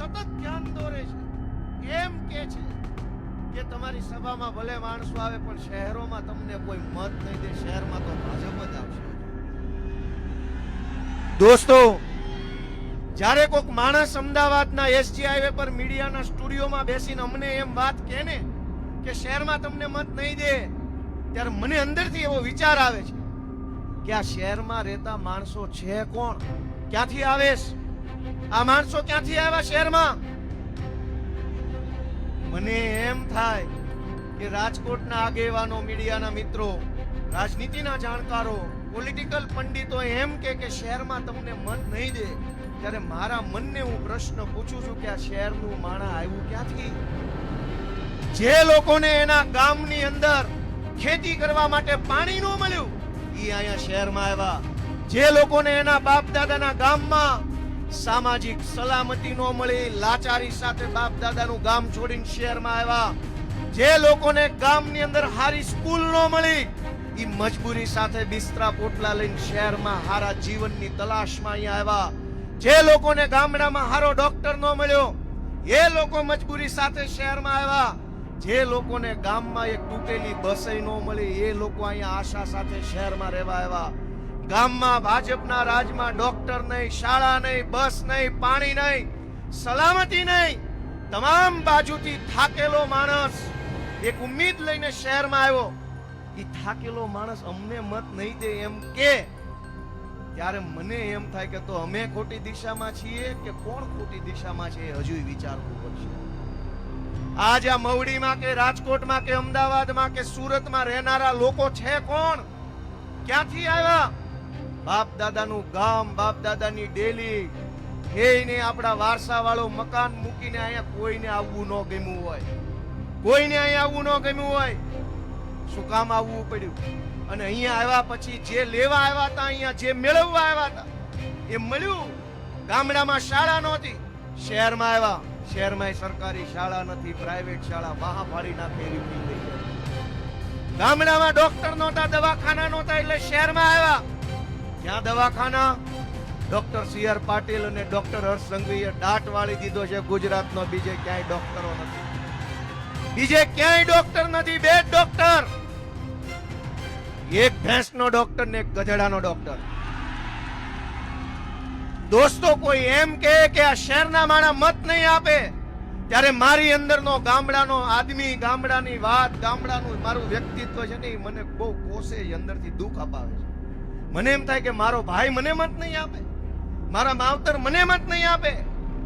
સતત ધ્યાન દોરે છે, એમ કે છે કે તમારી સભામાં ભલે માણસો આવે પણ શહેરોમાં તમને કોઈ મત નહીં દે, શહેરમાં તો ભાજપ જ આવશે. દોસ્તો, જ્યારે કોઈક માણસ અમદાવાદના એસજી હાઈવે પર મીડિયાના સ્ટુડિયોમાં બેસીને અમને એમ વાત કહે ને કે શહેરમાં તમને મત નહીં દે, ત્યારે મને અંદરથી એવો વિચાર આવે છે કે આ શહેરમાં રહેતા માણસો છે કોણ, ક્યાંથી આવે? આ માણસો ક્યાંથી આવ્યા શહેરમાં? મને એમ થાય કે રાજકોટના આગેવાનો, મીડિયાના મિત્રો, રાજનીતિના જાણકારો, પોલિટિકલ પંડિતો એમ કે શહેરમાં તમને મત નહીં દે, ત્યારે મારા મનને હું પ્રશ્ન પૂછું છું કે આ શહેરનું માણા આવ્યું ક્યાંથી? જે લોકોને એના ગામની અંદર ખેતી કરવા માટે પાણી ન મળ્યું, એ અહીંયા શહેરમાં આવ્યા. જે લોકોને એના બાપ દાદાના ગામમાં સામાજિક સલામતી ન મળી, લાચારી સાથે બાપ દાદાનું ગામ છોડીને શહેરમાં આવ્યા. જે લોકોને ગામની અંદર હારી સ્કૂલ ન મળી, એ મજબૂરી સાથે બિસ્તરા પોટલા લઈને શહેરમાં હારા જીવનની તલાશમાં અહીંયા આવ્યા. જે લોકોને ગામડામાં હારો ડોક્ટર ન મળ્યો, એ લોકો મજબૂરી સાથે શહેરમાં આવ્યા. જે લોકોને ગામમાં એક તૂટેલી બસ ન મળી, એ લોકો અહીંયા આશા સાથે શહેરમાં રહેવા આવ્યા. ગામમાં ભાજપના રાજમાં ડોક્ટર નહીં, શાળા નહીં, બસ નહીં, પાણી નહીં, સલામતી નહીં, તમામ બાજુથી થાકેલો માણસ એક ઉમ્મીદ લઈને શહેરમાં આવ્યો. એ થાકેલો માણસ અમને મત નહીં દે એમ કે, ત્યારે મને એમ થાય કે તો અમે ખોટી દિશામાં છીએ કે કોણ ખોટી દિશામાં છે, હજુ વિચારવું પડશે. આજ આ મવડીમાં કે રાજકોટમાં કે અમદાવાદમાં કે સુરતમાં રહેનારા લોકો છે કોણ, ક્યાંથી આવ્યા? બાપ દાદાનું ગામ, બાપ દાદાની ડેલી, એને આપણા વારસા વાળો મકાન મૂકીને અહીંયા કોઈને આવવું ન ગમ્યું હોય, કોઈને અહીંયા આવવું ન ગમ્યું હોય. શું કામ આવવું પડ્યું? અને અહીંયા આવ્યા પછી જે લેવા આવ્યા હતા, અહીંયા જે મેળવવા આવ્યા હતા એ મળ્યું. ગામડામાં શાળા નહોતી, શહેરમાં આવ્યા. શહેરમાં સરકારી શાળા નથી, પ્રાઇવેટ શાળા બહા ફાડી નાખે એવી થઈ ગઈ. ગામડામાં ડોક્ટર નહોતા, દવાખાના નહોતા, એટલે શહેરમાં આવ્યા. ક્યાં દવાખાના? ડોક્ટર સી.આર. પાટીલ અને ડોક્ટર હર્ષ સંઘવીએ દાટ વાળી દીધો છે ગુજરાતનો. બીજે ક્યાંય ડોક્ટરો નથી, બીજે ક્યાંય ડોક્ટર નથી. બે ડોક્ટર, એક ભેંસનો ડોક્ટર ને એક ગધેડાનો ડોક્ટર. દોસ્તો, કોઈ એમ કે આ શહેરના માણા મત નહીં આપે, ત્યારે મારી અંદરનો ગામડાનો આદમી, ગામડાની વાત, ગામડાનું મારું વ્યક્તિત્વ છે ને, મને બહુ કોસે, અંદરથી દુઃખ અપાવે છે. મને એમ થાય કે મારો ભાઈ મને મત નહીં આપે, મારા માવતર મને મત નહીં આપે,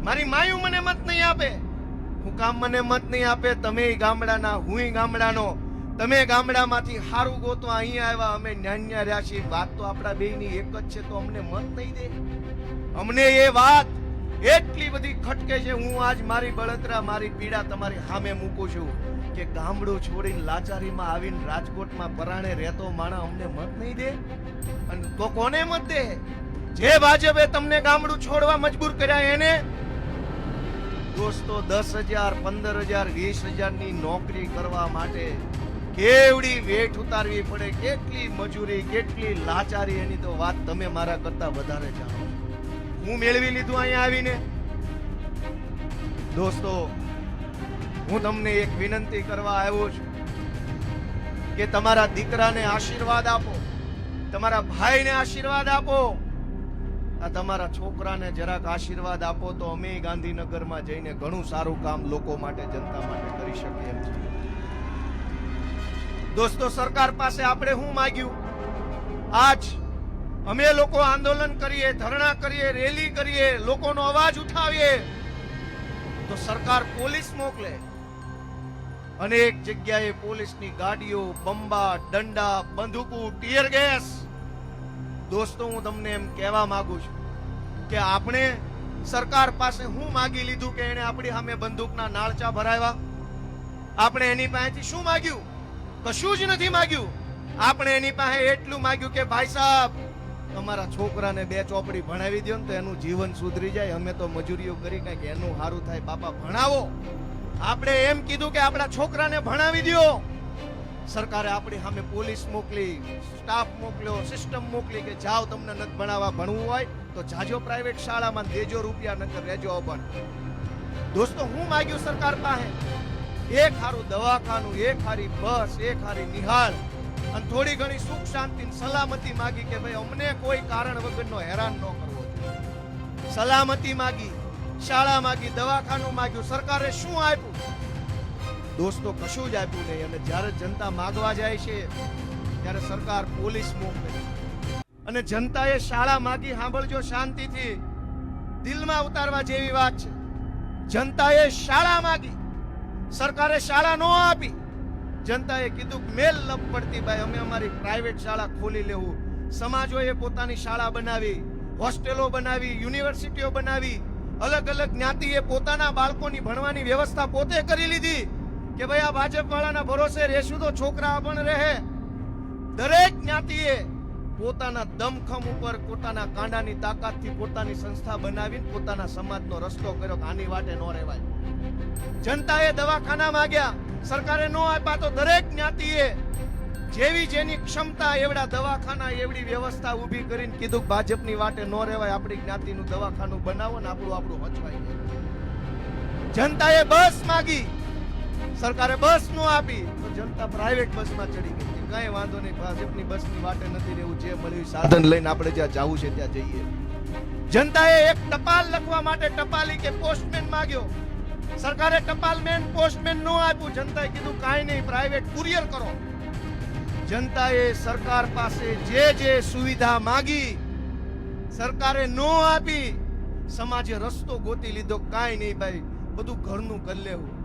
મારી માયું મને મત નહીં આપે. હું કામ મને મત નહીં આપે? તમે ગામડાના, હું ગામડાનો. તમે ગામડામાંથી હારું ગોતો અહીંયા આવ્યા, અમે ન્યાન્યા રહ્યા છીએ. વાત તો આપણા બેયની એક જ છે, તો અમને મત નહીં દે? અમને એ વાત એટલી બધી ખટકે છે. હું આજ મારી બળતરા, મારી પીડા તમારી સામે મૂકું છું કે ગામડું છોડીને લાચારીમાં આવીને રાજકોટમાં પરાણે રહેતો માણસ અમને મત નહીં દે? અને તો કોને મત દે? જે ભાજપે તમને ગામડું છોડવા મજબૂર કર્યા એને. દોસ્તો, 10,000, 15,000, 20,000 ની નોકરી કરવા માટે કેવડી વેઠ ઉતારવી પડે, કેટલી મજૂરી, કેટલી લાચારી, એની તો વાત તમે મારા કરતા વધારે જાણો. હું મેળવી લીધું અહીંયા આવીને. દોસ્તો, હું તમને એક વિનંતી કરવા આવ્યો છું કે તમારા દીકરાને આશીર્વાદ આપો, તમારા ભાઈને આશીર્વાદ આપો, આ તમારા છોકરાને જરાક આશીર્વાદ આપો, તો અમે ગાંધીનગરમાં જઈને ઘણું સારું કામ લોકો માટે, જનતા માટે કરી શકીએ એમ છે. દોસ્તો, સરકાર પાસે આપણે શું માંગ્યું? આજ અમે લોકો આંદોલન કરીએ, ધરણા કરીએ, રેલી કરીએ, લોકોનો અવાજ ઉઠાવીએ, તો સરકાર પોલીસ મોકલે. અનેક જગ્યાએ પોલીસની ગાડીઓ, બંબા, દંડા, બંદૂકો, ટીયર ગેસ. દોસ્તો, હું તમને એમ કહેવા માંગુ છું કે આપણે સરકાર પાસે શું માંગી લીધું કે એને આપણી સામે બંદૂકના નાળચા ભરાવ્યા? આપણે એની પાસેથી શું માંગ્યું? કશું જ નથી માંગ્યું. આપણે એની પાસે એટલું માંગ્યું કે ભાઈ સાહેબ, તમારા છોકરાને 2 ચોપડી ભણાવી દો ને તો એનું જીવન સુધરી જાય, અમે તો મજૂરીઓ કરી કંઈક એનું સારું થાય, બાપા ભણાવો. આપણે એમ કીધું કે આપણા છોકરાને ભણાવી દો. સરકારે આપણી સામે પોલીસ મોકલી, સ્ટાફ મોકલ્યો, સિસ્ટમ મોકલી કે જાઓ, તમને નથી ભણાવવા, ભણવું હોય તો જાજો પ્રાઇવેટ શાળામાં, દેજો રૂપિયા, નકર રહેજો અભણ. દોસ્તો હું માગ્યું સરકાર પાસે? એક હારું દવાખાનું, એક હારી બસ, એક હારી નિહાળ અને થોડી ઘણી સુખ શાંતિ સલામતી માગી કે ભાઈ અમને કોઈ કારણ વગરનો હેરાન ન કરવો. સલામતી માગી, શાળા માગી, દવાખાનું માગ્યું. સરકારે શું આપ્યું? દોસ્તો કશું જ આપ્યું નહીં. અને જ્યારે જનતા માગવા જાય છે ત્યારે સરકાર પોલીસ મોકલે. અને જનતાએ શાળા માગી. સાંભળજો શાંતિથી, દિલમાં ઉતારવા જેવી વાત છે. જનતાએ શાળા માગી, સરકારે શાળા ન આપી. જનતાએ કીધું મેલ લપ પડતી ભાઈ, અમે અમારી પ્રાઇવેટ શાળા ખોલી લેવું. સમાજોએ પોતાની શાળા બનાવી, હોસ્ટેલો બનાવી, યુનિવર્સિટીઓ બનાવી. અલગ અલગ જ્ઞાતિએ પોતાના બાળકોની ભણવાની વ્યવસ્થા પોતે કરી લીધી કે ભાઈ આ ભાજપ વાળાના ભરોસે રહેશું તો છોકરા પણ રહે. દરેક જ્ઞાતિએ પોતાના દમખમ ઉપર પોતાના કાંડાની તાકાતથી પોતાની સંસ્થા બનાવીને પોતાના સમાજનો રસ્તો કર્યો કે આની વાટે ન રહેવાય. જનતાએ દવાખાના માંગ્યા, સરકારે ન આપ્યા તો દરેક જ્ઞાતિએ જેવી જેની ક્ષમતા એવડા દવાખાના, એવડી વ્યવસ્થા ઊભી કરીને કીધું ભાજપની વાટે ન રહેવાય, આપણી જ્ઞાતિનું દવાખાનું બનાવો ને આપણું હચવાઈ જાય. જનતાએ બસ માંગી, સરકારે બસ નો આપી તો જનતા પ્રાઇવેટ બસમાં ચડી ગઈ. કઈ વાંધો નહીં, ભાજપની બસની વાટે નથી રહેવું, જે મળ્યું સાધન લઈને આપણે જ્યાં જવું છે ત્યાં જઈએ. જનતાએ એક ટપાલ લખવા માટે ટપાલી કે પોસ્ટમેન માંગ્યો. સરકારે ટપાલમેન, પોસ્ટમેન નો આપ્યું. જનતાએ કીધું કાંઈ નહીં, પ્રાઇવેટ કુરિયર કરો. જનતાએ સરકાર પાસે જે સુવિધા માંગી સરકારે નો આપી. સમાજે રસ્તો ગોતી લીધો, કાંઈ નહીં ભાઈ, બધું ઘરનું કરી લેવું.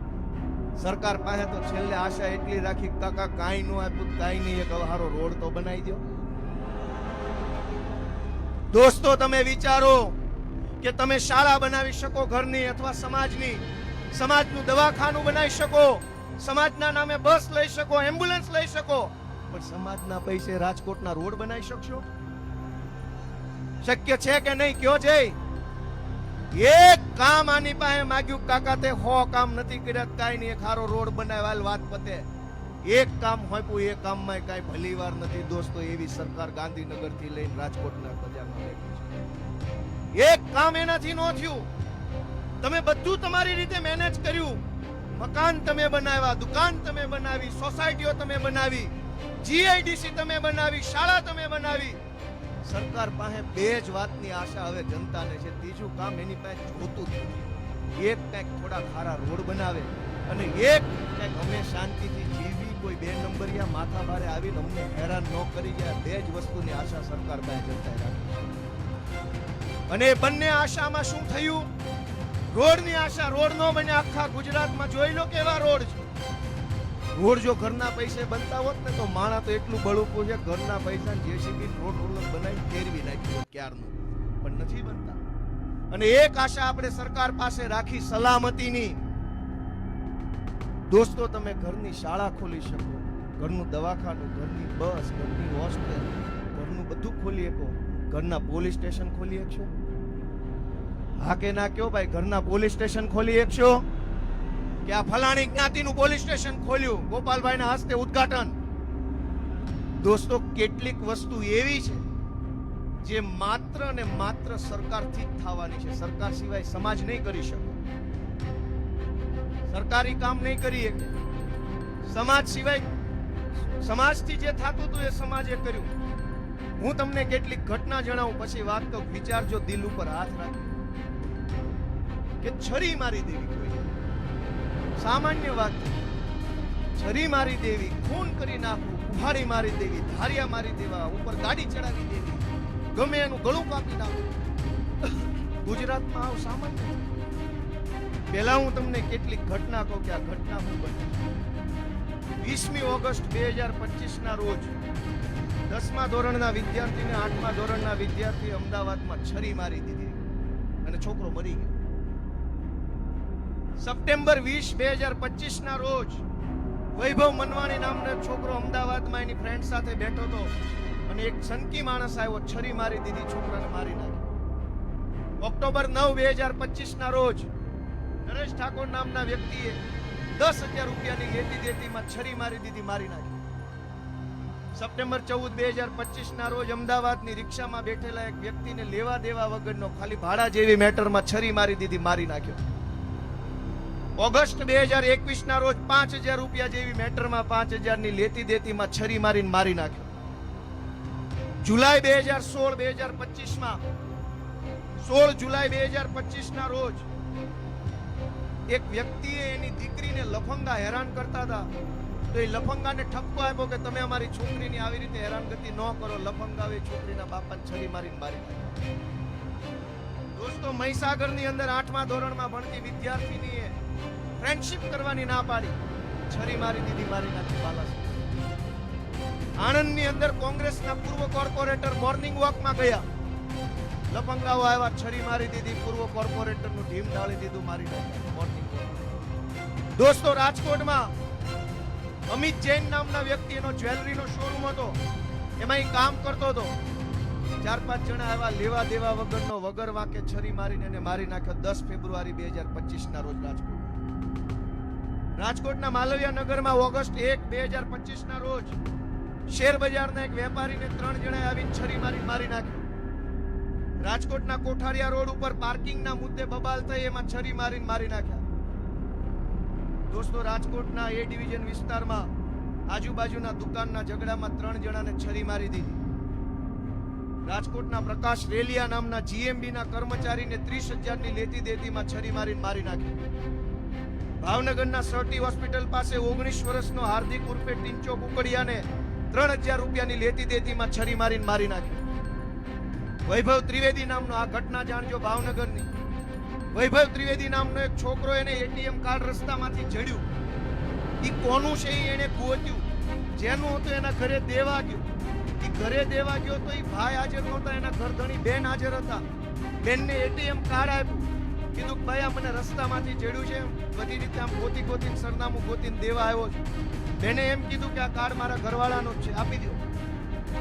સરકાર પાસે તો છેલ્લે આશા એટલી રાખી કાકા કાંઈ નો આપ્યું, કાંઈ નહીં, એક હારો રોડ તો બનાવી દો. દોસ્તો તમે વિચારો કે તમે શાળા બનાવી શકો ઘરની અથવા સમાજની, સમાજનું દવાખાનું બનાવી શકો, સમાજના નામે બસ લઈ શકો, એમ્બ્યુલન્સ લઈ શકો, પણ સમાજના પૈસે રાજકોટના રોડ બનાવી શકશો? શક્ય છે કે નહીં? કયો છે? એક કામ આની પાસે માંગ્યું કાકા તે 100 કામ નથી કર્યા, કાઈ નહીં, એક હારો રોડ બનાવ્યા, વાત પતે. એક કામ હોપ્યું, એ કામમાં કાઈ ભલીવાર નથી. દોસ્તો એવી સરકાર ગાંધીનગર થી લઈને રાજકોટના બજારમાં બેઠી છે. એક કામ એનાથી ન થયું. તમે બધું તમારી રીતે મેનેજ કર્યું. મકાન તમે બનાવ્યા, દુકાન તમે બનાવી, સોસાયટીઓ તમે બનાવી, જીઆઈડીસી તમે બનાવી, શાળા તમે બનાવી. સરકાર પાસે બે જ વાતની આશા હવે જનતાને છે, ત્રીજું કામ એની પાસે જોતું જ નથી. એક કંઈક થોડા ખારા રોડ બનાવે અને એક કંઈક અમે શાંતિથી જીવી, કોઈ 2 નંબરિયા માથા ભારે આવીને અમને હેરાન ન કરી જાય. બે જ વસ્તુની આશા સરકાર પાસે જનતાએ રાખી. અને બંને આશામાં શું થયું? રોડની આશા, રોડ નો બન્યા. આખા ગુજરાતમાં જોઈ લો કેવા રોડ છે. રોડ જો ઘરના પૈસે બનતા હોત ને તો માણા તો એટલું બળુકું છે, ઘરના પૈસા જેસીબી રોડ રોલર બનાવી ફેરવી નાખ્યું ક્યારનું, પણ નથી બનતા. અને એક આશા આપણે સરકાર પાસે રાખી સલામતીની. દોસ્તો તમે ઘરની શાળા ખોલી શકો, ઘરનું દવાખાનું, ઘરની બસ, ઘરની હોસ્ટેલ, ઘરનું બધું ખોલી શકો. ઘરના પોલીસ સ્ટેશન ખોલી શકશો? હા કે ના કયો ભાઈ? ઘરના પોલીસ સ્ટેશન ખોલી શકશો? કે આ ફલાણી જ્ઞાતિનું પોલીસ સ્ટેશન ખોલ્યું, ગોપાલભાઈના હસ્તે ઉદ્ઘાટન. દોસ્તો કેટલીક વસ્તુ એવી છે જે માત્ર ને માત્ર સરકારથી જ થવાની છે. સરકાર સિવાય સમાજ નહીં કરી શકે. સરકારી કામ નહીં કરી શકે. સમાજ સિવાય, સમાજથી જે થતું હતું એ સમાજે કર્યું. હું તમને કેટલીક ઘટના જણાવું, પછી વાત કહું. વિચારજો, દિલ ઉપર હાથ રાખી કે છરી મારી દેવી કોઈ સામાન્ય વાત. છરી મારી દેવી, ખૂન કરી નાખવું, કુહાડી મારી દેવી, ધારિયા મારી દેવા, ઉપર ગાડી ચડાવી દેવી, ગમે એનું ગળું કાપી નાખવું. ગુજરાતમાં આવું સામાન્ય. પહેલા હું તમને કેટલીક ઘટના કહું કે આ ઘટના હું બની. 20મી ઓગસ્ટ 2025 ના રોજ 10મા ધોરણના વિદ્યાર્થીને 8મા ધોરણના વિદ્યાર્થી અમદાવાદમાં છરી મારી દીધી અને છોકરો મરી ગયો. સપ્ટેમ્બર 20, 2025 ના રોજ વૈભવ મનવાણી નામનો છોકરો અમદાવાદમાં એની ફ્રેન્ડ સાથે બેઠો હતો અને એક સનકી માણસ આવ્યો, છરી મારી દીધી, છોકરાને મારી નાખ્યો. ઓક્ટોબર 9, 2025 ના રોજ નરેશ ઠાકોર નામના વ્યક્તિએ 10,000 રૂપિયાની લેતી દેતીમાં છરી મારી દીધી, મારી નાખી. સપ્ટેમ્બર 14, 2025 ના રોજ અમદાવાદની રિક્ષામાં બેઠેલા એક વ્યક્તિને લેવા દેવા વગરનો ખાલી ભાડા જેવી મેટરમાં છરી મારી દીધી, મારી નાખ્યો. ઓગસ્ટ 2021 ના રોજ 5,000 રૂપિયા જેવી મેટરમાં 5,000 ની લેતી દેતીમાં છરી મારીને મારી નાખ્યો. જુલાઈ 2016-2025 માં 16 જુલાઈ 2025 ના રોજ એક વ્યક્તિએ એની દીકરીને લફંગા હેરાન કરતા હતા, તો એ લફંગાને ઠપકો આપ્યો કે તમે અમારી છોકરીની આવી રીતે હેરાનગતિ ન કરો. લફંગાએ છોકરીના બાપાને છરી મારીને મારી નાખ્યો. દોસ્તો, મહીસાગરની અંદર 8મા ધોરણમાં ભણતી વિદ્યાર્થીનીએ ફ્રેન્ડશિપ કરવાની ના પાડી, છરી મારી દીધી, મારી નાખી બાલાસર. આણંદની અંદર કોંગ્રેસના પૂર્વ કોર્પોરેટર મોર્નિંગ વોકમાં ગયા, લફંગાઓ આવ્યા, છરી મારી દીધી, પૂર્વ કોર્પોરેટરનું ઢીમ ઢાળી દીધું, મારી નાખ્યા મોર્નિંગ વોક. દોસ્તો, રાજકોટમાં અમિત જૈન નામના વ્યક્તિનો જ્વેલરીનો શોરૂમ હતો, એમાં એ કામ કરતો હતો. 4-5 જણા આવ્યા, લેવા દેવા વગરનો, વગર વાંકે છરી મારીને એને મારી નાખ્યો 10 ફેબ્રુઆરી 2025 ના રોજ રાજકોટના માલવિયા નગરમાં ઓગસ્ટ 1, 2025 ના રોજ શેર બજારના એક વેપારીને 3 જણાએ આવીને છરી મારીને મારી નાખ્યો. રાજકોટના કોઠારિયા રોડ ઉપર પાર્કિંગના મુદ્દે બબાલ થઈ, એમાં છરી મારીને મારી નાખ્યા. દોસ્તો, રાજકોટના એ ડિવિઝન વિસ્તારમાં આજુબાજુના દુકાનના ઝઘડામાં 3 જણાને છરી મારી દીધી. રાજકોટના પ્રકાશ રેલિયા નામના જીએમબી ના કર્મચારીને 30,000 ની લેતી દેતીમાં છરી મારીને મારી નાખ્યો. ભાવનગરના સર્ટી હોસ્પિટલ પાસે 19 વર્ષનો હાર્દિક ઉર્ફે ટિંચો કુકડિયાને 3,000 રૂપિયાની લેતી દેતીમાં છરી મારીને મારી નાખ્યો. વૈભવ ત્રિવેદી નામનો, આ ઘટના જાણજો ભાવનગરની, વૈભવ ત્રિવેદી નામનો એક છોકરો, એને એટીએમ કાર્ડ રસ્તામાંથી જડ્યું. ઈ કોનું છે એને ગોત્યું, જેનું હતું એના ઘરે દેવા ગયો. ઈ ઘરે દેવા ગયો તો ઈ ભાઈ હાજર નહોતા, એના ઘરધણી બેન હાજર હતા. બેનને એટીએમ કાર્ડ આપ્યું, કીધું ભાઈ આ મને રસ્તામાંથી જડ્યું છે, બધી રીતે આમ ગોતીને સરનામું ગોતીને દેવા આવ્યો છે. બેને એમ કીધું કે આ કાર્ડ મારા ઘરવાળાનો જ છે, આપી દો.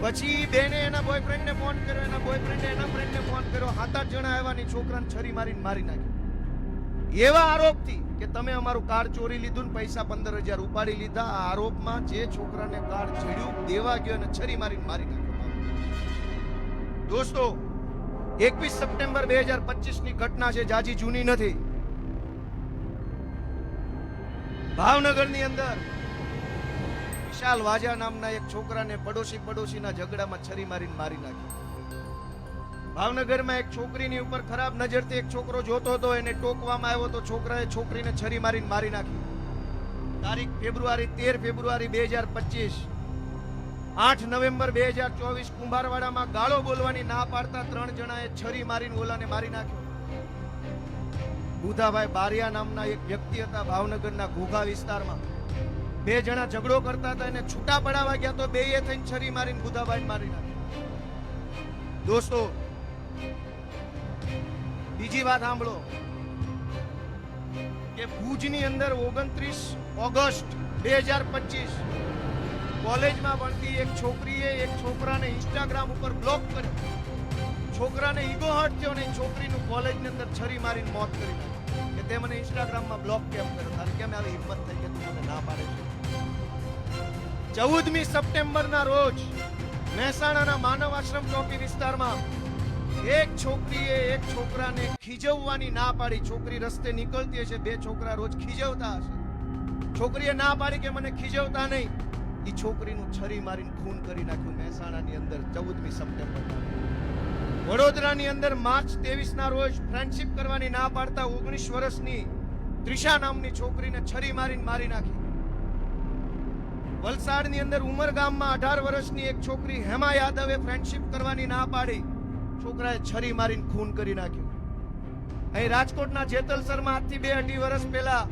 પછી બેને એના બોયફ્રેન્ડને ફોન કર્યો, એના બોયફ્રેન્ડે એના ફ્રેન્ડને ફોન કર્યો. 7-8 જણા આવ્યા, છોકરાને છરી મારીને મારી નાખ્યો. એવા આરોપથી કે તમે અમારું કાર્ડ ચોરી લીધું ને પૈસા 15,000 ઉપાડી લીધા, આ આરોપમાં જે છોકરાને કાર્ડ છેડ્યું, દેવા ગયો અને છરી મારીને મારી નાખ્યો. દોસ્તો, 21 સપ્ટેમ્બર 2025 ની ઘટના છે, જાજી જૂની નથી. ભાવનગરની અંદર વિશાલ વાજા નામના એક છોકરાને પડોશીના ઝઘડામાં છરી મારીને મારી નાખ્યો. ભાવનગરમાં એક છોકરીની ઉપર ખરાબ નજરથી એક છોકરો જોતો હતો, એને ટોકવામાં આવ્યો તો છોકરાએ છોકરીને છરી મારીને મારી નાખી. તારીખ 13 ફેબ્રુઆરી 2025. 8 નવેમ્બર 2024 કુંભારવાડામાં ગાળો બોલવાની ના પાડતા 3 જણાએ છરી મારીને ઓલાને મારી નાખ્યો. બુધાભાઈ બારિયા નામના એક વ્યક્તિ હતા ભાવનગરના ઘોઘા વિસ્તારમાં, 2 જણા ઝઘડો કરતા હતા, એને છૂટા પડાવવા ગયા તો બેયે થઈને છરી મારીને બુધાભાઈને મારી નાખ્યો. દોસ્તો, બીજી વાત સાંભળો કે ભુજની અંદર 29 ઓગસ્ટ 2025 કોલેજમાં ભણતી એક છોકરીએ એક છોકરાને ઇન્સ્ટાગ્રામ ઉપર બ્લોક કર્યો. છોકરાને ઈગો હર્ટ થયો ને છોકરીનું કોલેજની અંદર છરી મારીને મોત કરી નાખ્યું કે તે મને ઇન્સ્ટાગ્રામમાં બ્લોક કેમ કર્યો, તારે કેમ આવી હિંમત થઈ કે તું મને ના પાડે છે. 14મી સપ્ટેમ્બરના રોજ મહેસાણાના માનવ આશ્રમ ચોકી વિસ્તારમાં એક છોકરીએ એક છોકરાને ખીજવવાની ના પાડી. છોકરી રસ્તે નીકળતી હશે, 2 છોકરા રોજ ખીજવતા હશે, છોકરીએ ના પાડી કે મને ખીજવતા નહીં. એ છોકરીનું છરી મારીને ખૂન કરી નાખ્યું મહેસાણાની અંદર 14મી સપ્ટેમ્બર. વડોદરાની અંદર માર્ચ 23 ના રોજ ફ્રેન્ડશિપ કરવાની ના પાડતા 19 વર્ષની ત્રિષા નામની છોકરીને છરી મારીને મારી નાખી. વલસાડની અંદર ઉમરગામમાં 18 વર્ષની એક છોકરી હેમા યાદવે ફ્રેન્ડશિપ કરવાની ના પાડી, છોકરાએ છરી મારીને ખૂન કરી નાખ્યું. અહીં રાજકોટના જેતલસરમાં આજથી 2-2.5 વર્ષ પહેલા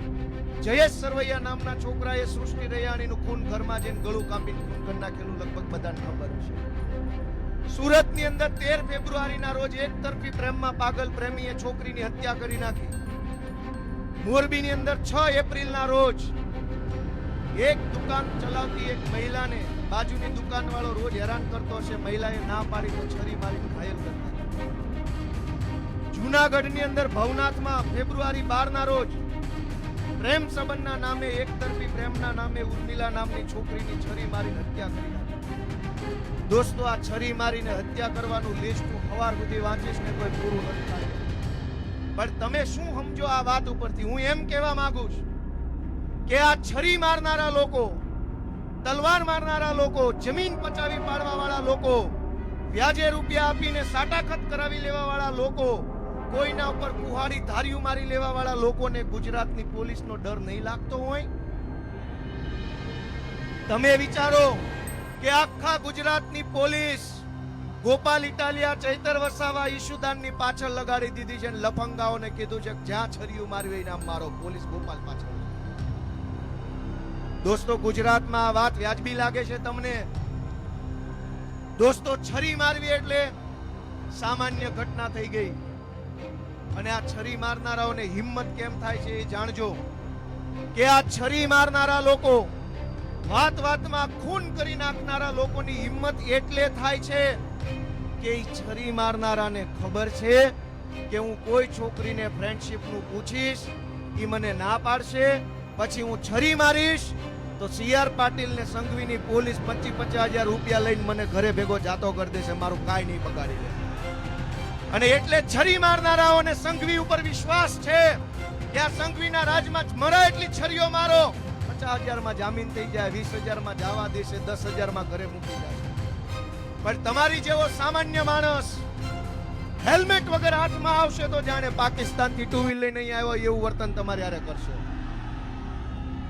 જયેશ સરવૈયા નામના છોકરાએ સૃષ્ટિ રૈયાણીનું ખૂન ઘરમાં જઈને ગળું કાપીને ખૂન કરી નાખેલું, લગભગ બધાને ખબર છે. સુરતની અંદર 13 ફેબ્રુઆરીના રોજ એક તરફી પ્રેમમાં પાગલ પ્રેમીએ છોકરીની હત્યા કરી નાખી. મોરબીની અંદર 6 એપ્રિલના રોજ એક દુકાન ચલાવતી એક મહિલાને બાજુની દુકાનવાળો રોજ હેરાન કરતો હશે, મહિલાએ ના પાડી તો છરી મારીને ઘાયલ કરી નાખ્યો. જૂનાગઢની અંદર ભવનાથમાં ફેબ્રુઆરી 12 ના રોજ પ્રેમ સંબંધના નામે એક તરફી પ્રેમના નામે ઉર્મિલા નામની છોકરીની છરી મારીને હત્યા કરી નાખી. દોસ્તો, આ છરી મારીને હત્યા કરવાનું લિસ્ટ હું સવાર સુધી વાંચીશ ને કોઈ પૂરું નથી થાય. પણ તમે શું સમજો આ વાત ઉપરથી? હું એમ કહેવા માંગુ છું કે આ છરી મારનારા લોકો, તલવાર મારનારા લોકો, જમીન પચાવી પાડવા વાળા લોકો, વ્યાજે રૂપિયા આપીને સાટાખત કરાવી લેવા વાળા લોકો, કોઈના ઉપર કુહાડી ધાર્યું મારી લેવા વાળા લોકોને ગુજરાતની પોલીસનો ડર નહીં લાગતો હોય? તમે વિચારો કે આખા ગુજરાતની પોલીસ ગોપાલ ઇટાલિયા, ચૈતર વસાવા, ઈશુદાનની પાછળ લગાડી દીધી છે. લફંગાઓને કીધું છે કે જ્યાં છરીયું માર્યું એ નામ મારો. પોલીસ ગોપાલ પાછળ. દોસ્તો, ગુજરાતમાં આ વાત વ્યાજબી લાગે છે તમને? દોસ્તો, છરી મારવી એટલે સામાન્ય ઘટના થઈ ગઈ. અને આ છરી મારનારાઓને હિંમત કેમ થાય છે એ જાણજો કે આ છરી મારનારા લોકો, વાત વાતમાં ખૂન કરી નાખનારા લોકોની હિંમત એટલે થાય છે કે એ છરી મારનારાને ખબર છે કે હું કોઈ છોકરીને ફ્રેન્ડશિપનું પૂછીશ, એ મને ના પાડશે, પછી હું છરી મારીશ તો CR પાટીલ ને સંઘવીની પોલીસ 25,000 રૂપિયા લઈને મને ઘરે ભેગો જાતો કરી દેશે, મારું કાંઈ નહીં બગાડી લે. અને એટલે છરી મારનારાઓને સંઘવી ઉપર વિશ્વાસ છે કે આ સંઘવીના રાજમાં મરે એટલી છરીઓ મારો, 50,000 માં જામીન થઈ જાય, 20,000 માં જવા દેશે, 10,000 માં ઘરે મૂકી જાય. પણ તમારી જેવો સામાન્ય માણસ હેલ્મેટ વગર હાથમાં આવશે તો જાણે પાકિસ્તાનથી 2 વ્હીલ લઈને અહીં આવ્યો એવું વર્તન તમારે હારે કરશે.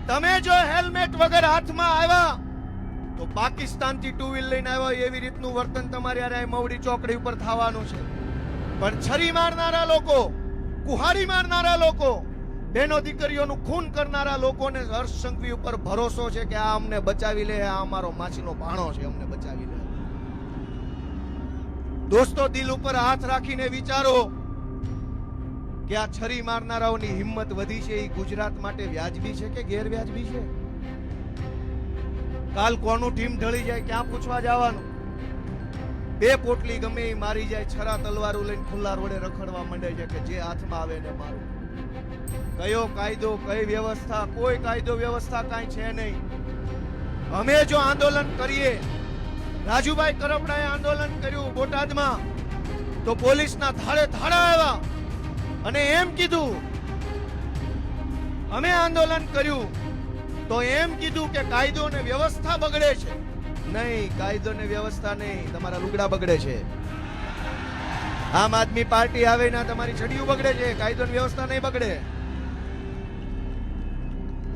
તમે જો હેલ્મેટ વગર હાથમાં આવ્યા તો પાકિસ્તાનથી 2 વ્હીલ લઈને આવ્યો એવી રીતનું વર્તન તમારે હારે મવડી ચોકડી ઉપર થવાનું છે. પણ છરી મારનારા લોકો, કુહાડી મારનારા લોકો, બેનો દીકરીઓનું ખૂન કરનારા લોકોને હર્ષ સંઘવી ઉપર ભરોસો છે કે આ અમને બચાવી લે, આ અમારો માછીનો ભાણો છે, અમને બચાવી લે. દોસ્તો, દિલ ઉપર હાથ રાખીને વિચારો કે આ છરી મારનારાઓની હિંમત વધી છે એ ગુજરાત માટે વ્યાજબી છે કે ગેરવ્યાજબી છે? કાલ કોનું ટીમ ઢળી જાય ક્યાં પૂછવા જવાનું? 2 પોટલી ગમે એ મારી જાય, છરા તલવારો લઈને ખુલ્લા રોડે રખડવા માંડે છે કે જે હાથમાં આવે ને મારું. કયો કાયદો, કઈ વ્યવસ્થા? કોઈ કાયદો વ્યવસ્થા કાંઈ છે નહીં. અમે જો આંદોલન કરીએ, રાજુભાઈ કરપડાએ આંદોલન કર્યું બોટાદમાં, તો પોલીસના ધાડે ધાડા આવ્યા અને એમ કીધું, અમે આંદોલન કર્યું તો એમ કીધું કે કાયદો ને વ્યવસ્થા બગડે છે. નહીં, કાયદો ને વ્યવસ્થા નહીં, તમારા લુગડા બગડે છે. આમ આદમી પાર્ટી આવે ના તમારી છડીઓ બગડે છે, કાયદો ને વ્યવસ્થા નહીં બગડે.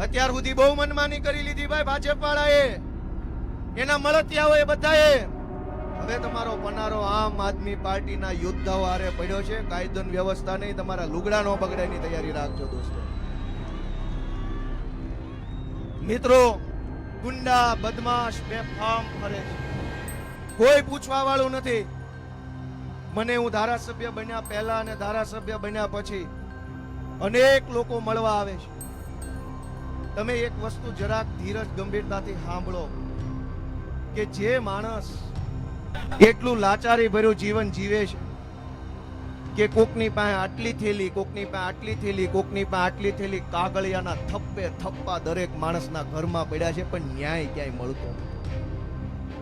અત્યાર સુધી બહુ મનમાની કરી લીધી ભાઈ ભાજપ વાળાએ, એના મળતિયાઓએ બધાએ. હવે તમારો પનારો આમ આદમી પાર્ટીના યોદ્ધાઓ હારે પડ્યો છે. કાયદો ને વ્યવસ્થા નહીં, તમારા લુગડા નો બગડે ની તૈયારી રાખજો દોસ્તો. મિત્રો, ગુંડા, બદમાશ, બેફામ ફરે છે, કોઈ પૂછવા વાળું નથી. મને હું ધારાસભ્ય બન્યા પહેલા અને ધારાસભ્ય બન્યા પછી અનેક લોકો મળવા આવે છે. તમે એક વસ્તુ જરાક ધીરજ ગંભીરતાથી સાંભળો કે જે માણસ એટલું લાચારી ભર્યું જીવન જીવે છે કે કોકની પાસે આટલી થેલી, કોકની પાસે આટલી થેલી, કોકની પાસે આટલી થેલી, કાગળિયાના થપ્પે થપ્પા દરેક માણસના ઘરમાં પડ્યા છે, પણ ન્યાય ક્યાંય મળતો નથી.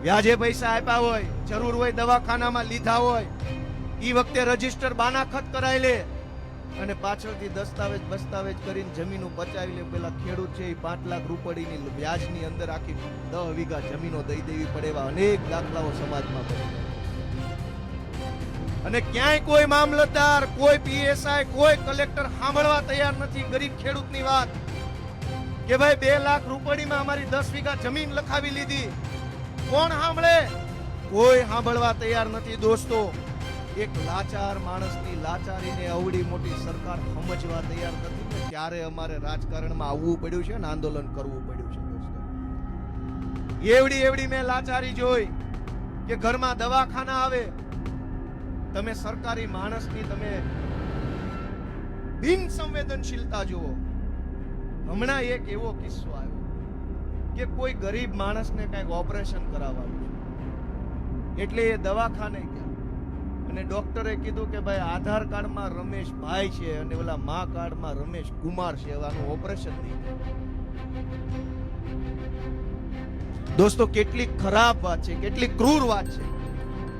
વ્યાજે પૈસા આપ્યા હોય, જરૂર હોય દવાખાનામાં લીધા હોય, ઈ વખતે રજીસ્ટર બાનાખત કરાવી લે અને પાછળથી દસ્તાવેજ બસ્તાવેજ કરીને જમીનો પચાવી લે. પેલા ખેડૂત છે એ 5 લાખ રૂપિયાની વ્યાજની અંદર આખી 10 વીઘા જમીનો દઈ દેવી પડે એવા અનેક દાખલાઓ સમાજમાં બને. અને ક્યાંય કોઈ મામલતદાર, કોઈ PSI, કોઈ કલેક્ટર સાંભળવા તૈયાર નથી ગરીબ ખેડૂતની વાત કે ભાઈ 2 લાખ રૂપિયામાં અમારી 10 વીઘા જમીન લખાવી લીધી. કોણ સાંભળે? કોઈ સાંભળવા તૈયાર નથી. દોસ્તો, એક લાચાર માણસની લાચારીને અવડી મોટી સરકાર સમજવા તૈયાર નથી ને ત્યારે અમારે રાજકારણમાં આવવું પડ્યું છે ને આંદોલન કરવું પડ્યું છે. દોસ્તો, એવડી મેં લાચારી જોઈ કે ઘરમાં દવાખાના આવે, તમે સરકારી માણસની તમે બિન સંવેદનશીલતા જુઓ. હમણાં એક એવો કિસ્સો આવ્યો કે કોઈ ગરીબ માણસને કંઈક ઓપરેશન કરાવવાનું છે એટલે એ દવાખાને ગયા અને ડોક્ટરે કીધું કે ભાઈ આધાર કાર્ડમાં રમેશ ભાઈ છે અને ઓલા મા કાર્ડમાં રમેશ કુમાર છે, એવાનું ઓપરેશન નહીં. દોસ્તો, કેટલી ખરાબ વાત છે, કેટલી ક્રૂર વાત છે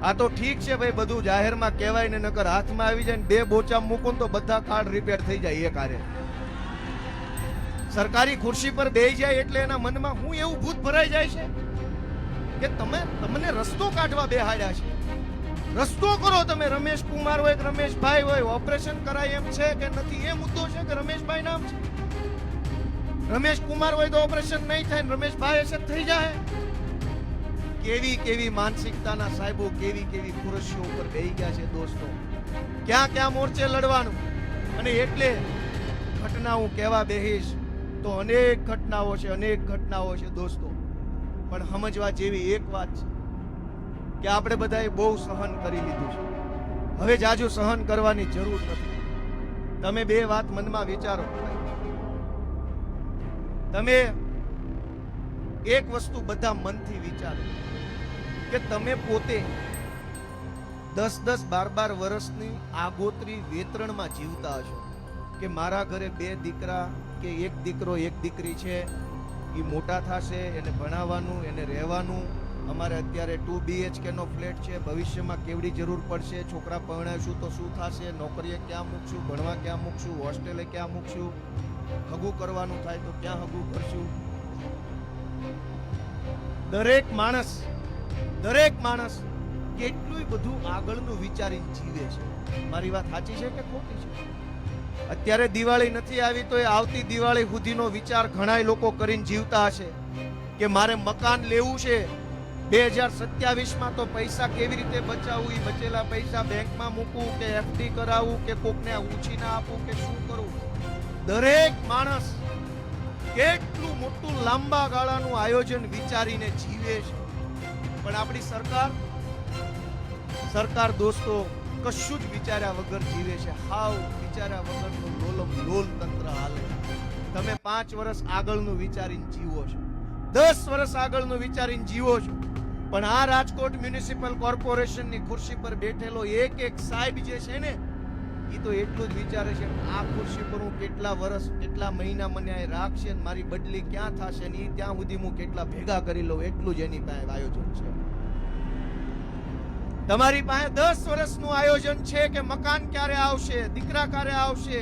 આ તો ઠીક છે ભાઈ, બધું જાહેરમાં કહેવાય ને, નકર હાથમાં આવી જાય ને બે બોચા મૂકો ને તો બધા કાર્ડ રિપેર થઈ જાય એક હારે. સરકારી ખુરશી પર બેસી જાય એટલે એના મનમાં હું એવું ભૂત ભરાઈ જાય છે કે તમને રસ્તો કાઢવા બેહાડ્યા છે. રસ્તો કરો તમે. રમેશ કુમાર હોય કે રમેશભાઈ હોય, ઓપરેશન કરાય એમ છે કે નથી એ મુદ્દો છે કે રમેશભાઈ નામ છે. રમેશ કુમાર હોય તો ઓપરેશન નહીં થાય, રમેશભાઈ હશે થઈ જાય. કેવી કેવી માનસિકતાના સાહેબો, કેવી કેવી ખુરશીઓ ઉપર બેહી ગયા છે દોસ્તો. ક્યાં ક્યાં મોરચે લડવાનું. અને એટલે ઘટના હું કહેવા બેહીશ તો અનેક ઘટનાઓ છે, અનેક ઘટનાઓ છે દોસ્તો. પણ સમજવા જેવી એક વાત છે કે આપણે બધાએ બહુ સહન કરી લીધું છે. હવે જાજુ સહન કરવાની જરૂર નથી. તમે બે વાત મનમાં વિચારો. તમે એક વસ્તુ બધા મનથી વિચારો કે તમે પોતે 10-10, 12-12 વર્ષની આગોતરી વેતરણમાં જીવતા હશો કે મારા ઘરે 2 દીકરા કે 1 દીકરો 1 દીકરી છે, એ મોટા થશે, એને ભણાવવાનું, એને રહેવાનું. અમારે અત્યારે 2 BHK નો ફ્લેટ છે, ભવિષ્યમાં કેવડી જરૂર પડશે, છોકરા પરણાવીશું તો શું થશે, નોકરીએ ક્યાં મૂકશું, ભણવા ક્યાં મૂકશું, હોસ્ટેલે ક્યાં મૂકશું, હગું કરવાનું થાય તો ક્યાં હગું કરશું. દરેક માણસ કેટલું બધું આગળનું વિચારીને જીવે છે. મારી વાત સાચી છે કે ખોટી છે? અત્યારે દિવાળી નથી આવી તો એ આવતી દિવાળી સુધીનો વિચાર ઘણા લોકો કરીને જીવતા હશે કે મારે મકાન લેવું છે 2027માં, તો પૈસા કેવી રીતે બચાવવું, એ બચેલા પૈસા બેંકમાં મૂકવું કે FD કરાવવું કે કોકને ઉછીના આપવું કે શું કરવું. દરેક માણસ કેટલું મોટું લાંબા ગાળાનું આયોજન વિચારીને જીવે છે. પણ આપણી સરકાર દોસ્તો કશું જ વિચાર્યા વગર જીવે છે. હાવ વિચાર્યા વગરનું લોલમ લોલ તંત્ર હાલે. તમે 5 વર્ષ આગળનું વિચારીને જીવો છો, 10 વર્ષ આગળનું વિચારીને જીવો છો. પણ આ રાજકોટ મ્યુનિસિપલ કોર્પોરેશનની ખુરશી પર બેઠેલો એક સાહેબ જે છે ને, એ તો એટલું જ વિચારે છે આ ખુરશી પર હું કેટલા વર્ષ, કેટલા મહિના મને અહીં રાખશે, મારી બદલી ક્યાં થશે ને ત્યાં સુધી હું કેટલા ભેગા કરી લઉં, એટલું જ એની પાસે આયોજન છે. તમારી પાસે 10 વર્ષનું આયોજન છે કે મકાન ક્યારે આવશે, દીકરા ક્યારે આવશે.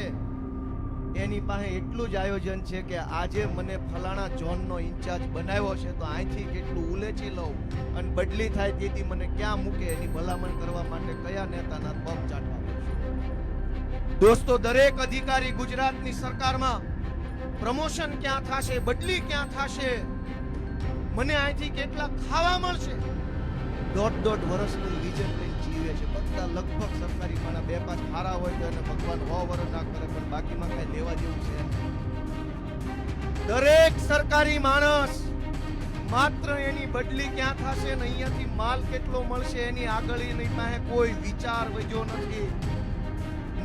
એની પાસે એટલું જ આયોજન છે કે આજે મને ફલાણા ઝોનનો ઇન્ચાર્જ બનાવ્યો છે તો અહીંથી કેટલું ઉલેચી લઉં અને બદલી થાય તેથી મને ક્યાં મૂકે, એની ભલામણ કરવા માટે કયા નેતાના પગ ચાટવા પડશે. દોસ્તો, દરેક અધિકારી ગુજરાતની સરકારમાં પ્રમોશન ક્યાં થશે, બદલી ક્યાં થશે, મને અહીંથી કેટલા ખાવા મળશે, 1.5 વર્ષનું વિઝન લઈને જીવે છે બધા. લગભગ સરકારી માણા 2-5 ખારા હોય તો એને ભગવાન 100 વર્ષ ના કરે, પણ બાકીમાં કઈ લેવા જેવું છે. દરેક સરકારી માણસ માત્ર એની બદલી ક્યાં થશે ને અહીંયાથી માલ કેટલો મળશે એની આગળ એની પાસે કોઈ વિચાર વધ્યો નથી.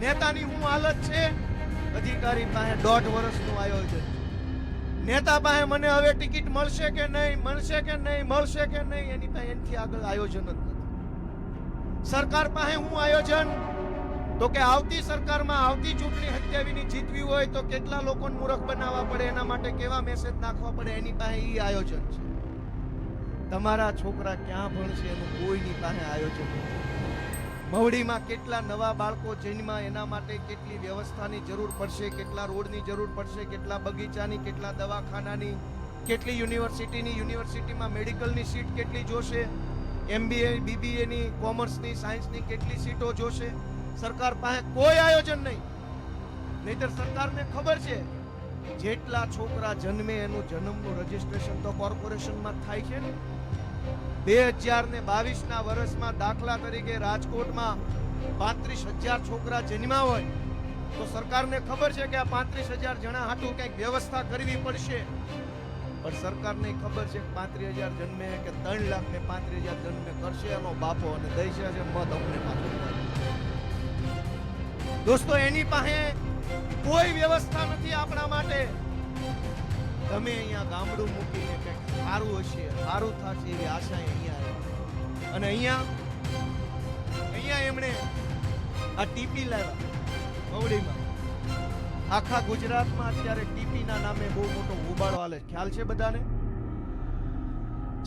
નેતાની શું હાલત છે? અધિકારી પાસે 1.5 વર્ષનું આયોજન છે. નેતા પાસે મને હવે ટિકિટ મળશે કે નહીં, મળશે કે નહીં, મળશે કે નહીં, એની પાસે એનાથી આગળ આયોજન જ નથી. સરકાર પાસે શું આયોજન? તો કે આવતી સરકારમાં આવતી ચૂંટણી 27ની જીતવી હોય તો કેટલા લોકોને મૂર્ખ બનાવવા પડે, એના માટે કેવા મેસેજ નાખવા પડે, એની પાસે એ આયોજન છે. તમારા છોકરા ક્યાં ભણશે એનું કોઈની પાસે આયોજન નથી. મવડીમાં કેટલા નવા બાળકો જન્મા, એના માટે કેટલી વ્યવસ્થાની જરૂર પડશે, કેટલા રોડની જરૂર પડશે, કેટલા બગીચાની, કેટલા દવાખાનાની, કેટલી યુનિવર્સિટીમાં મેડિકલની સીટ કેટલી જોશે, MBA BBAની, કોમર્સની, સાયન્સની કેટલી સીટો જોશે. સરકાર પાસે કોઈ આયોજન નહીં. નહીતર સરકારને ખબર છે જેટલા છોકરા જન્મે એનું જન્મનું રજીસ્ટ્રેશન તો કોર્પોરેશનમાં થાય છે ને. 2022ના વર્ષમાં દાખલા તરીકે રાજકોટમાં 35,000 છોકરા જન્મ્યા હોય તો સરકારને ખબર છે કે આ 35,000 જણા હાટું કંઈક વ્યવસ્થા કરવી પડશે. પણ સરકારને ખબર છે કે 35,000 જન્મે કે 3 લાખ ને 35,000 જન્મે કરશે એનો બાપો અને દેશે છે મત અમને પાછું. દોસ્તો, એની પાસે કોઈ વ્યવસ્થા નથી આપણા માટે. તમે અહીંયા ગામડું મૂકીને કંઈક સારું હશે, સારું થશે એવી આશા અહીંયા અને અહીંયા એમણે આ ટીપી લાવ્યા મવડીમાં. આખા ગુજરાતમાં અત્યારે ટીપીના નામે બહુ મોટો ઉબાળો હાલે. ખ્યાલ છે બધાને?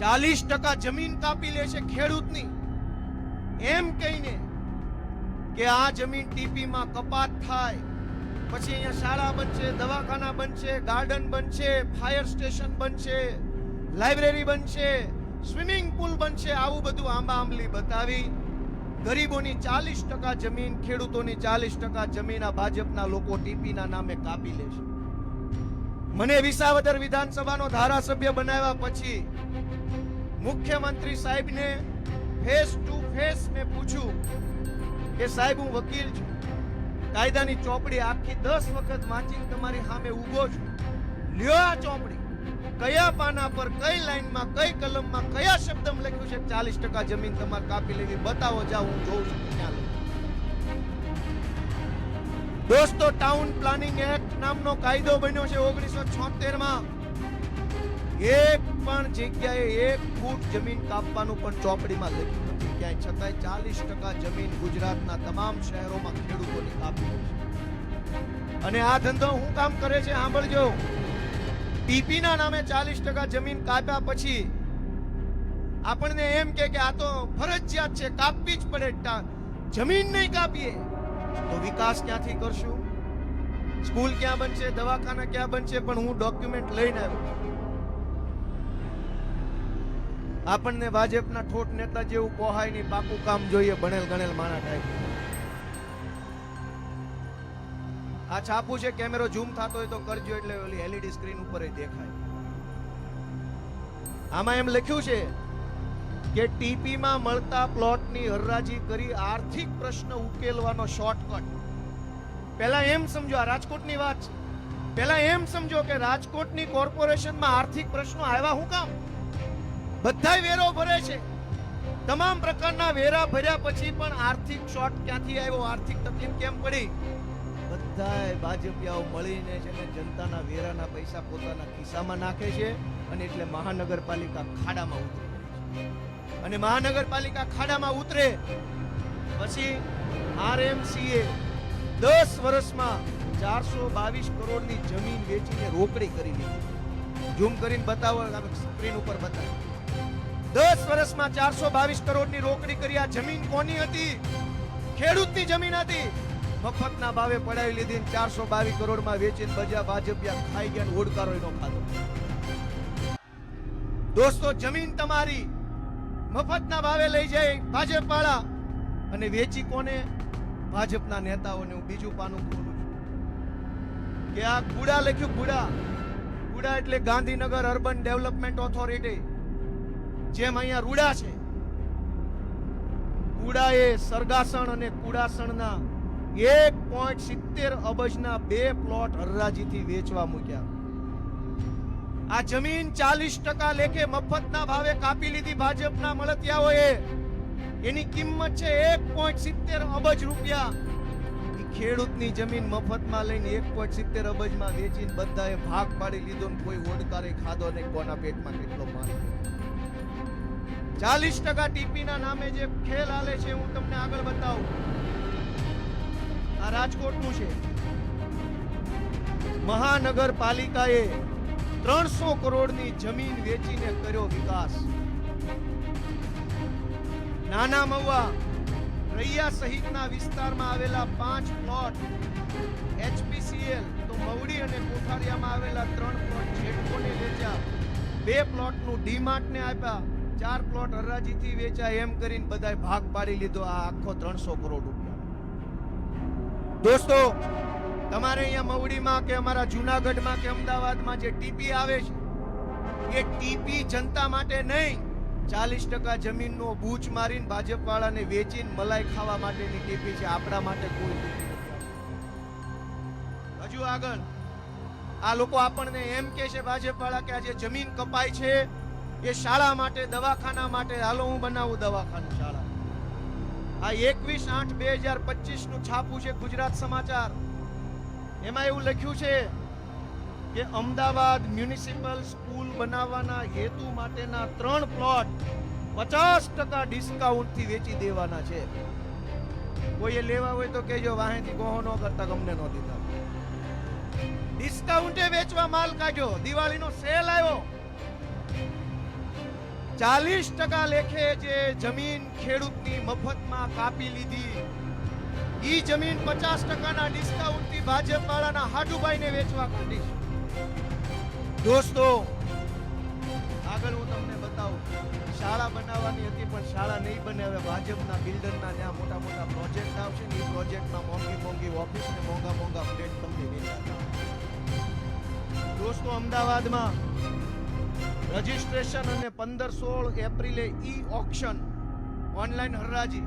40% જમીન કાપી લે છે ખેડૂતની. એમ કહીને કે આ જમીન ટીપીમાં કપાત થાય, પછી અહીંયા શાળા બનશે, દવાખાના બનશે, ગાર્ડન બનશે, ફાયર સ્ટેશન બનશે, લાઇબ્રેરી બનશે, સ્વિમિંગ પુલ બનશે, આવું બધું આંબા આંબલી બતાવી ગરીબોની 40% જમીન, ખેડૂતોની 40% જમીન આ ભાજપના લોકો ટીપીના નામે કાપી લેશે. મને વિસાવદર વિધાનસભાનો ધારાસભ્ય બનાવ્યા પછી મુખ્યમંત્રી સાહેબને ફેસ ટુ ફેસ મેં પૂછ્યું કે સાહેબ હું વકીલ છું, કાયદાની ચોપડી આખી 10 વખત વાંચીને તમારી સામે ઊભો છું, લ્યો આ ચોપડી, કયા પાના પર કઈ લાઈનમાં કઈ કલમમાં કયા શબ્દમાં લખ્યું છે 40% જમીન તમારે કાપી લેવી, બતાવો, જાઓ હું જોઉં છું ક્યાં લખ્યું. દોસ્તો, ટાઉન પ્લાનિંગ એક્ટ નામનો કાયદો બન્યો છે 1976માં. એક પણ જગ્યાએ 1 ફૂટ જમીન કાપવાનું પણ ચોપડીમાં લખ્યું નથી ક્યાંય, છતાંય 40% જમીન ગુજરાતના તમામ શહેરોમાં ખેડૂતોની કાપી છે. અને આ ધંધો હું કામ કરે છે સાંભળજો. ટીપીના નામે 40% જમીન કાપ્યા પછી આપણને એમ કે આ તો ફરજિયાત છે, કાપવી જ પડે. જમીન નહીં કાપીએ તો વિકાસ ક્યાંથી કરશું? સ્કૂલ ક્યાં બનશે, દવાખાના ક્યાં બનશે? પણ હું ડોક્યુમેન્ટ લઈને આવ્યો. આપણને ભાજપના ઠોઠ નેતા જેવું પોહાય નહીં, પાકું કામ જોઈએ, ભણેલ ગણેલ માણા ટાઈપ. આ છાપું છે, કેમેરો ઝૂમ થતો હોય તો કરજો, એટલે ઓલી એલઈડી સ્ક્રીન ઉપર દેખાય. આમાં એમ લખ્યું છે કે ટીપીમાં મળતા પ્લોટની હરાજી કરી આર્થિક પ્રશ્ન ઉકેલવાનો શોર્ટકટ. પહેલા એમ સમજો, આ રાજકોટની વાત છે, પહેલા એમ સમજો કે રાજકોટની કોર્પોરેશનમાં આર્થિક પ્રશ્નો આવ્યા હું કામ? બધાય વેરો ભરે છે, તમામ પ્રકારના વેરા ભર્યા પછી પણ આર્થિક શોર્ટ ક્યાંથી આવ્યો, આર્થિક તકલીફ કેમ પડી? બધાય ભાજપિયાઓ મળીને છે ને જનતાના વેરાના પૈસા પોતાના ખિસ્સામાં નાખે છે, અને એટલે મહાનગરપાલિકા ખાડામાં ઉતરે છે. અને મહાનગરપાલિકા ખાડામાં ઉતરે પછી આરએમસીએ 10 વર્ષમાં 422 કરોડની જમીન વેચીને રોકડી કરી લીધી. ઝૂમ કરીને બતાવો, સ્ક્રીન ઉપર બતાવો. 10 વર્ષમાં 422 કરોડની રોકડી કરી. આ જમીન કોની હતી? ખેડૂતની જમીન હતી. મફતના ભાવે પડાવી લીધી, 422 કરોડમાં વેચીને બજા ભાજપિયા ખાઈ ગયા, ઓડકારો નો ખાધો. દોસ્તો, જમીન તમારી મફતના ભાવે લઈ જાય ભાજપ વાળા, અને વેચી કોને? ભાજપના નેતાઓને. હું બીજું પાનું ખોલું છું કે આ ગુડા લખ્યું, ગુડા. ગુડા એટલે ગાંધીનગર અર્બન ડેવલપમેન્ટ ઓથોરિટી. જેમ અહીંયા રૂડા છે, ગુડાએ સરગાસણ અને કુડાસણના 1.70 અબજના 2 પ્લોટ હરાજીથી વેચવા મૂક્યા. આ જમીન 40% લેખે મફતના ભાવે કાપી લીધી ભાજપના મળતિયાઓએ. એની કિંમત છે 1.70 અબજ રૂપિયા. એ ખેડૂતની જમીન મફતમાં લઈને 1.70 અબજમાં વેચીને બધાએ ભાગ પાડી લીધો, ને કોઈ ઓડકારે ખાધો નહીં, કોના પેટમાં કેટલો માલ. 40% ટીપીના નામે જે ખેલ હાલે છે હું તમને આગળ બતાવું. આ રાજકોટનું છે. મહાનગરપાલિકાએ 300 કરોડની જમીન વેચીને કર્યો વિકાસ. નાના મહુવા, રૈયા સહિતના વિસ્તારમાં આવેલા 5 પ્લોટ એચપીસીએલ તો મવડી અને કોઠારિયામાં આવેલા 3 પ્લોટ જેટકોને વેચ્યા. 2 પ્લોટનું ડીમાર્ટને આપ્યા. 4 પ્લોટ હરાજીથી વેચાય. એમ કરીને બધાય ભાગ પાડી લીધો. આ આખો 300 કરોડ રૂપિયા. દોસ્તો, તમારે અહીંયા મવડીમાં કે અમારા જુનાગઢમાં કે અમદાવાદમાં જે ટીપી આવે છે, એ ટીપી જનતા માટે નહીં, 40% જમીનનો બૂચ મારીને ભાજપ વાળાને વેચીને મલાઈ ખાવા માટેની ટીપી છે. આપણા માટે કોઈ ટીપી નથી. હજુ આગળ આ લોકો આપણને એમ કે છે ભાજપ વાળા કે આ જે જમીન કપાય છે એ શાળા માટે, દવાખાના માટે. હાલો હું બનાવું દવાખાનું, શાળા. આ 21/8/2025 નું છાપું છે ગુજરાત સમાચાર. એમાં એવું લખ્યું છે કે અમદાવાદ મ્યુનિસિપલ સ્કૂલ બનાવવાના હેતુ માટેના 3 પ્લોટ 50% ડિસ્કાઉન્ટથી વેચી દેવાના છે. કોઈએ લેવા હોય તો કહેજો, વાહેથી ગોહો ન કરતા, ગમને ન દીધા. ડિસ્કાઉન્ટે વેચવા માલ કાઢ્યો. દિવાળીનો સેલ આવ્યો. 40% લેખે જે જમીન ખેડૂતની મફતમાં કાપી લીધી, ઈ જમીન 50%ના ડિસ્કાઉન્ટથી ભાજપ વાળાના હાડુભાઈને વેચવા કાઢી છે. દોસ્તો, આગળ હું તમને બતાવું. શાળા બનાવવાની હતી પણ શાળા નહીં બને. હવે ભાજપના બિલ્ડરના જ્યાં મોટા મોટા પ્રોજેક્ટ આવશે ને, એ પ્રોજેક્ટમાં મોંઘી મોંઘી ઓફિસ ને મોંઘા મોંઘા ફ્લેટ તમને વેચાતા. દોસ્તો, અમદાવાદમાં રજીસ્ટ્રેશન અને 15-16 એપ્રિલે ઈ ઓક્શન, ઓનલાઈન હરાજી,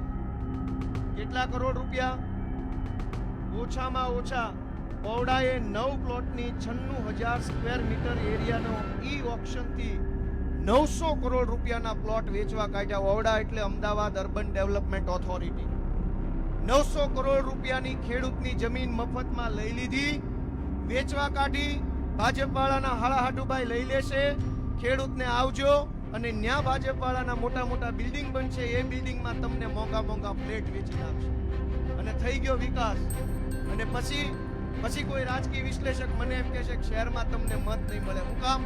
કેટલા કરોડ રૂપિયા? ઓછામાં ઓછા પૌડાએ 9 પ્લોટની 96,000 સ્ક્વેર મીટર એરિયાનો ઈ ઓક્શનથી 900 કરોડ રૂપિયાના પ્લોટ વેચવા કાઢ્યા. ઓવડા એટલે Ahmedabad urban development authority. 900 crore રૂપિયાની ખેડૂતની જમીન મફતમાં લઈ લીધી, વેચવા કાઢી. ભાજપ વાળાના હાડાહાડુભાઈ લઈ લેશે. ખેડૂતને આવજો અને ન્યા ભાજપ વાળાના મોટા મોટા બિલ્ડિંગ બનશે. એ બિલ્ડિંગમાં તમને મોંઘા મોંઘા ફ્લેટ વેચી નાખશે અને થઈ ગયો વિકાસ. અને પછી કોઈ રાજકીય વિશ્લેષક મને એમ કહે છે કે શહેરમાં તમને મત નહીં મળે. હું કામ?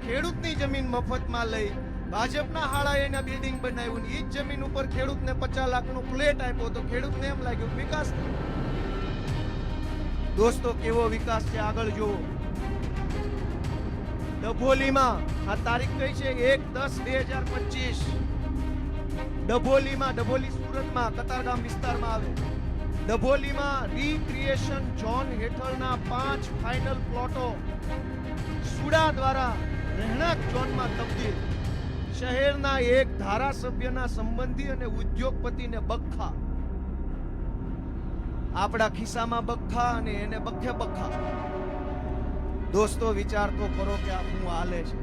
ખેડૂતની જમીન મફતમાં લઈ ભાજપના હાળાએ એના બિલ્ડિંગ બનાવ્યું ને, ઈ જ જમીન ઉપર ખેડૂતને 50 લાખનું ફ્લેટ આપ્યો તો ખેડૂતને એમ લાગ્યું વિકાસ. દોસ્તો, કેવો વિકાસ છે આગળ જુઓ. ડભોલીમાં આ તારીખ કઈ છે? 1/10/2025. ડભોલી સુરતમાં કતારગામ વિસ્તારમાં આવે. ડભોલીમાં રીક્રિએશન ઝોન હેઠળના 5 ફાઇનલ પ્લોટો સુડા દ્વારા રહેણાંક ઝોનમાં તબદીલ. શહેરના એક ધારાસભ્યના સંબંધી અને ઉદ્યોગપતિને બખ્ખા. આપણા ખિસ્સામાં બખ્ખા અને એને બખ્ખે બખ્ખા. દોસ્તો, વિચાર તો કરો કે આ શું હાલે છે.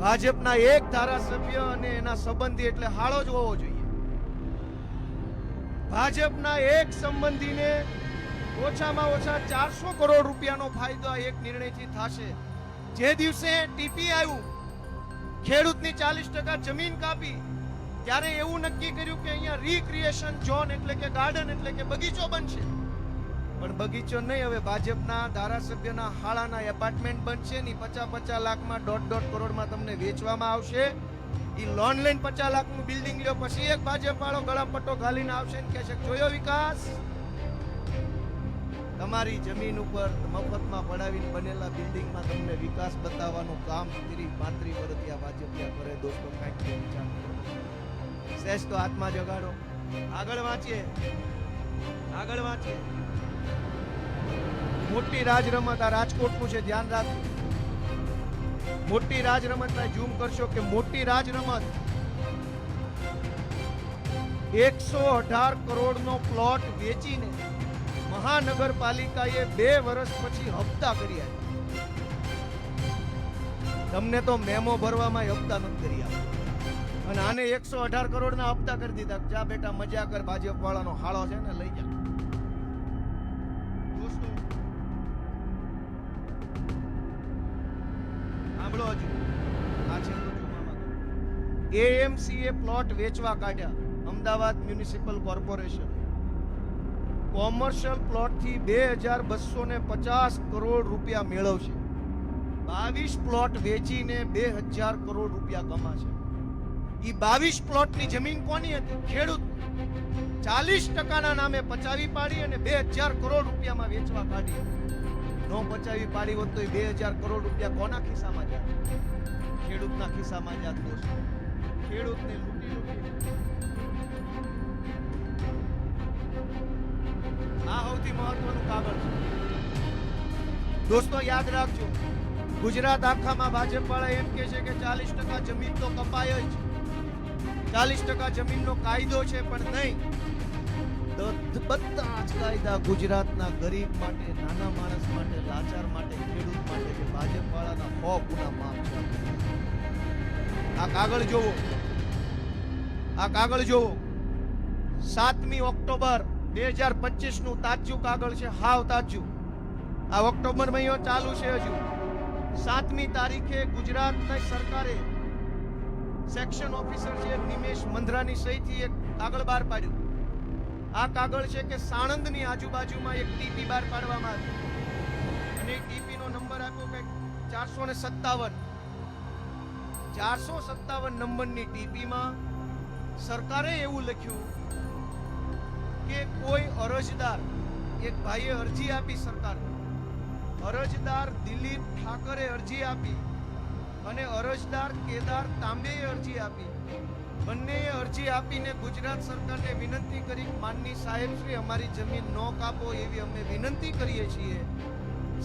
ભાજપના એક ધારાસભ્ય અને એના સંબંધી એટલે હાળો જ હોવો જોઈએ. ભાજપના એક સંબંધીને ઓછામાં ઓછા 400 કરોડ રૂપિયાનો ફાયદો આ એક નિર્ણયથી થશે. જે દિવસે ટીપી આવ્યું, ખેડૂતની 40% જમીન કાપી, ત્યારે એવું નક્કી કર્યું કે અહીંયા રીક્રિએશન ઝોન એટલે કે ગાર્ડન એટલે કે બગીચો બનશે. પણ બગીચો નહીં, હવે ભાજપના ધારાસભ્યના હાળાના એપાર્ટમેન્ટ બનશે ને 50 લાખમાં 1.5 કરોડમાં તમને વેચવામાં આવશે. ઈ લોન લઈને 50 લાખનું બિલ્ડિંગ લ્યો, પછી એક ભાજપ વાળો ગળાપટ્ટો ઘાલીને આવશે ને કહેશે જોયો વિકાસ. તમારી જમીન ઉપર મફતમાં પડાવીને બનેલા બિલ્ડિંગમાં તમને વિકાસ બતાવવાનું કામ 30-35 વર્ષથી આ ભાજપિયા કરે. દોસ્તો, કાંઈક વિચાર કરો. સહેજ તો હાથમાં જગાડો. આગળ વાંચીએ. મોટી રાજ રમત આ રાજકોટનું છે, ધ્યાન રાખજો. મોટી રાજ રમત ઝૂમ કરશો કે મોટી રાજ રમત 118 કરોડનો પ્લોટ વેચીને મહાનગરપાલિકાએ 2 વર્ષ પછી હપ્તા કર્યા. તમને તો મેમો ભરવામાં હપ્તા નથી કરી આપ્યા અને આને 118 કરોડના હપ્તા કરી દીધા. જા બેટા મજા કર, ભાજપ વાળાનો હાળો છે ને લઈ જા. દોસ્તો, સાંભળો હજુ આ છે એએમસીએ પ્લોટ વેચવા કાઢ્યા. અમદાવાદ મ્યુનિસિપલ કોર્પોરેશન કોમર્શિયલ પ્લોટથી 2250 કરોડ રૂપિયા મેળવશે. 22 પ્લોટ વેચીને 2000 કરોડ રૂપિયા કમાશે. ઈ 22 પ્લોટની જમીન કોની હતી? ખેડૂત. 40%ના નામે પચાવી પાડી અને 2000 કરોડ રૂપિયામાં વેચવા કાઢી. નો પચાવી પાડી હોત તો 2000 કરોડ રૂપિયા કોના ખિસ્સામાં જાત? ખેડૂતના ખિસ્સામાં જાત. દોસ્તો, ખેડૂતને લૂંટી આ સૌથી મહત્વનું કાગળ છે. દોસ્તો, યાદ રાખજો, ગુજરાત આખામાં ભાજપ વાળા એમ કે છે કે 40% જમીન તો કપાય જ, 40% જમીનનો કાયદો છે, પણ નહીં. બધા જ કાયદા ગુજરાતના ગરીબ માટે, નાના માણસ માટે, લાચાર માટે, ખેડૂત માટે છે. ભાજપ વાળાના 100 ગુના માફ છે. આ કાગળ જોવો. 7મી ઓક્ટોબર 2025 નું તાજું કાગળ છે, હાવ તાજું. આ ઓક્ટોબર મહિનો ચાલુ છે હજુ. 7મી તારીખે ગુજરાતની સરકારે સેક્શન ઓફિસર છે નિમેશ મંધરાની સહીથી એક કાગળ બહાર પાડ્યું. આ કાગળ છે કે સાણંદની આજુબાજુમાં એક ટીપી બહાર પાડવામાં આવી અને ટીપી નો નંબર આપ્યો કે 457. 457 નંબરની ટીપીમાં સરકારે એવું લખ્યું કે કોઈ અરજદાર, એક ભાઈએ અરજી આપી સરકારને, અરજદાર દિલીપ ઠાકરે અરજી આપી અને અરજદાર કેદાર તાંબેએ અરજી આપી. બંનેએ અરજી આપીને ગુજરાત સરકારને વિનંતી કરી, માનની સાહેબ શ્રી અમારી જમીન ન કાપો એવી અમે વિનંતી કરીએ છીએ.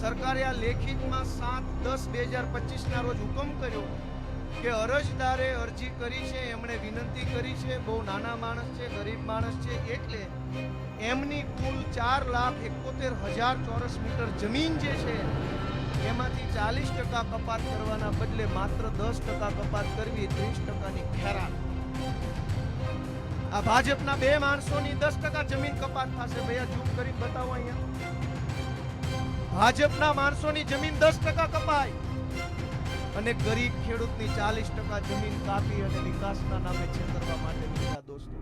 સરકારે આ લેખિતમાં 7/10/2025 ના રોજ હુકમ કર્યો કે અરજદારે અરજી કરી છે, એમણે વિનંતી કરી છે, બહુ નાના માણસ છે, ગરીબ માણસ છે, એટલે એમની કુલ 4,71,000 ચોરસ મીટર જમીન જે છે એમાંથી 40% કપાત કરવાના બદલે માત્ર 10% કપાત કરવી, 30%ની ખેરાત. આ ભાજપના બે માણસોની 10% જમીન કપાત થશે. ભૈયા ઝૂમ કરી બતાવો અહીંયા. ભાજપના માણસોની જમીન 10% કપાય અને ગરીબ ખેડૂતની 40% જમીન કાપી અને વિકાસના નામે છેતરવા માટે નીકળ્યા. દોસ્તો,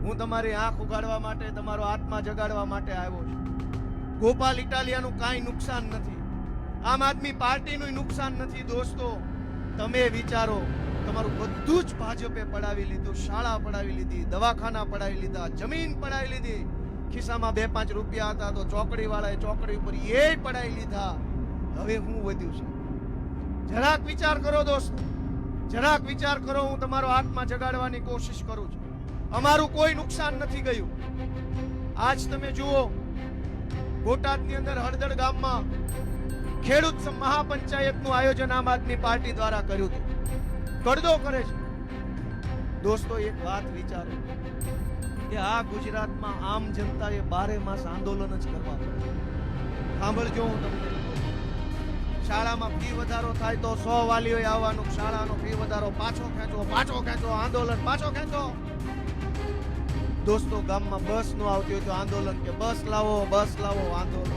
હું તમારી આંખ ઉગાડવા માટે, તમારો આત્મા જગાડવા માટે આવ્યો છું. ગોપાલ ઇટાલિયાનું કાંઈ નુકસાન નથી, આમ આદમી પાર્ટીનું નુકસાન નથી. દોસ્તો, તમે વિચારો, તમારું બધું જ ભાજપે પડાવી લીધું. શાળા પડાવી લીધી, દવાખાના પડાવી લીધા, જમીન પડાવી લીધી. ખિસ્સામાં 2-5 રૂપિયા હતા તો ચોકડી વાળાએ ચોકડી ઉપર એ પડાવી લીધા. હવે હું વધ્યું છે? જરાક વિચાર કરો દોસ્તો, જરાક વિચાર કરો. હું તમારો આત્મા જગાડવાની કોશિશ કરું છું. અમારું કોઈ નુકસાન નથી ગયું. આજ તમે જુઓ, બોટાદની અંદર હળદળ ગામમાં ખેડૂત મહાપંચાયતનું આયોજન આમ આદમી પાર્ટી દ્વારા કર્યું હતું. કડદો કરે છે. દોસ્તો, એક વાત વિચારો કે આ ગુજરાતમાં આમ જનતાએ 12 માસ આંદોલન જ કરવા પડે. સાંભળજો, હું તમને શાળામાં ફી વધારો થાય તો 100 વાલીઓએ આવવાનું. શાળાનો ફી વધારો પાછો ખેંચો, આંદોલન પાછો ખેંચો. દોસ્તો, ગામમાં બસ નો આવતી હોય તો આંદોલન, કે બસ લાવો આંદોલન.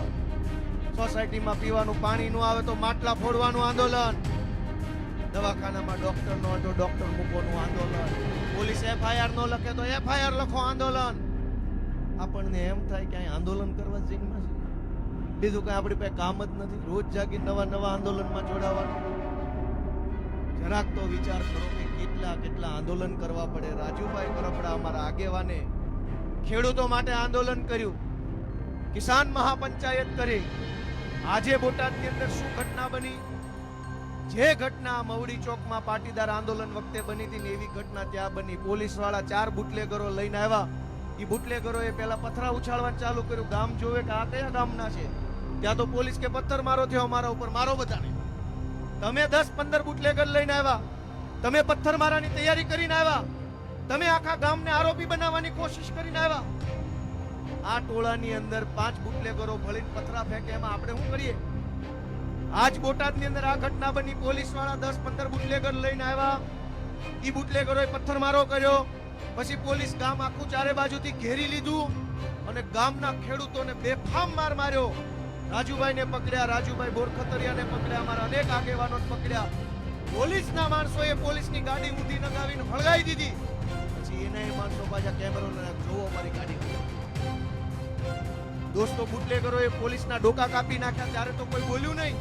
સોસાયટીમાં પીવાનું પાણી નું આવે તો માટલા ફોડવાનું આંદોલન. દવાખાનામાં ડોક્ટર નો હોય તો ડોક્ટર મૂકવાનું આંદોલન. પોલીસ FIR નો લખે તો FIR લખો આંદોલન. આપણને એમ થાય કે અહીં આંદોલન કરવા જ જઈમાં છે, બીજું કઈ આપણી પાસે કામ જ નથી. રોજ જાગી નવા આંદોલનમાં જોડાવાનું. જરાક તો વિચાર કરો કે કેટલા આંદોલન કરવા પડે. રાજુભાઈ કરપડા અમારા આગેવાને ખેડૂતો માટે આંદોલન કર્યું, કિસાન મહાપંચાયત કરી. આજે બોટાદની અંદર શું ઘટના બની? જે ઘટના મવડી ચોકમાં પાટીદાર આંદોલન વખતે બની હતી ને એવી ઘટના ત્યાં બની. પોલીસ વાળા 4 બુટલેગરો લઈને આવ્યા. એ બુટલેગરોએ પહેલા પથરા ઉછાળવાનું ચાલુ કર્યું. ગામ જોવે કે આ કયા ગામના છે. ત્યાં તો પોલીસ કે પથ્થર મારો થયો અમારા ઉપર, મારો બધાને. તમે 10-15 બુટલેગર લઈને આવ્યા, તમે પથ્થર મારવાની તૈયારી કરીને આવ્યા, તમે આખા ગામને આરોપી બનાવવાની કોશિશ કરીને આવ્યા. આ ટોળાની અંદર 5 બુટલેગરો ભળીને પથરા ફેંકે, એમાં આપણે શું કરીએ? આજ બોટાદની અંદર આ ઘટના બની. પોલીસ વાળા 10-15 બુટલેગર લઈને આવ્યા. ઈ બુટલેગરોએ પથ્થરમારો કર્યો. પછી પોલીસ ગામ આખું ચારે બાજુથી ઘેરી લીધું અને ગામના ખેડૂતોને બેફામ માર માર્યો. રાજુભાઈને પકડ્યા, રાજુભાઈ બોરખતરિયાને પકડ્યા, અમારા અનેક આગેવાનો પકડ્યા. પોલીસના માણસોએ પોલીસની ગાડી ઊંધી નગાવીને હળગાવી દીધી. પછી એના માણસો પાછા કેમેરો લઈને જોવો અમારી ગાડી. દોસ્તો, બુટલેગરોએ પોલીસના ડોકા કાપી નાખ્યા ત્યારે તો કોઈ બોલ્યું નહીં.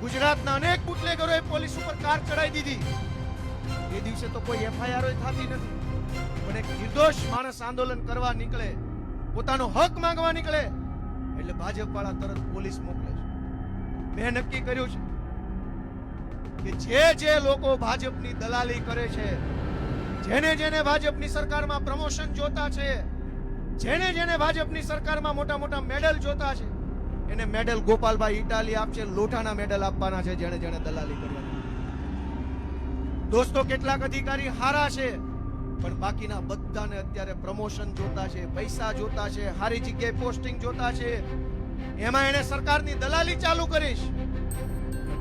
ગુજરાતના અનેક બુટલેગરોએ પોલીસ ઉપર કાર ચડાવી દીધી. એ દિવસે તો કોઈ FIR થતી નથી. પણ એક નિર્દોષ માણસ આંદોલન કરવા નીકળે, પોતાનો હક માંગવા નીકળે એટલે ભાજપ વાળા તરત પોલીસ મોકલે છે. મેં નક્કી કર્યું છે કે જે લોકો ભાજપની દલાલી કરે છે, જેને ભાજપની સરકારમાં પ્રમોશન જોતા છે, જેને ભાજપની સરકારમાં મોટા મેડલ જોતા છે, એને મેડલ ગોપાલભાઈ ઇટાલી આપશે. લોઠાના મેડલ આપવાના છે જેને દલાલી કરવાની. દોસ્તો, કેટલાક અધિકારી હારા છે પણ બાકીના બધાને અત્યારે પ્રમોશન જોતા છે, પૈસા જોતા છે, સારી જગ્યાએ પોસ્ટિંગ જોતા છે. એમાં એને સરકારની દલાલી ચાલુ કરીશ.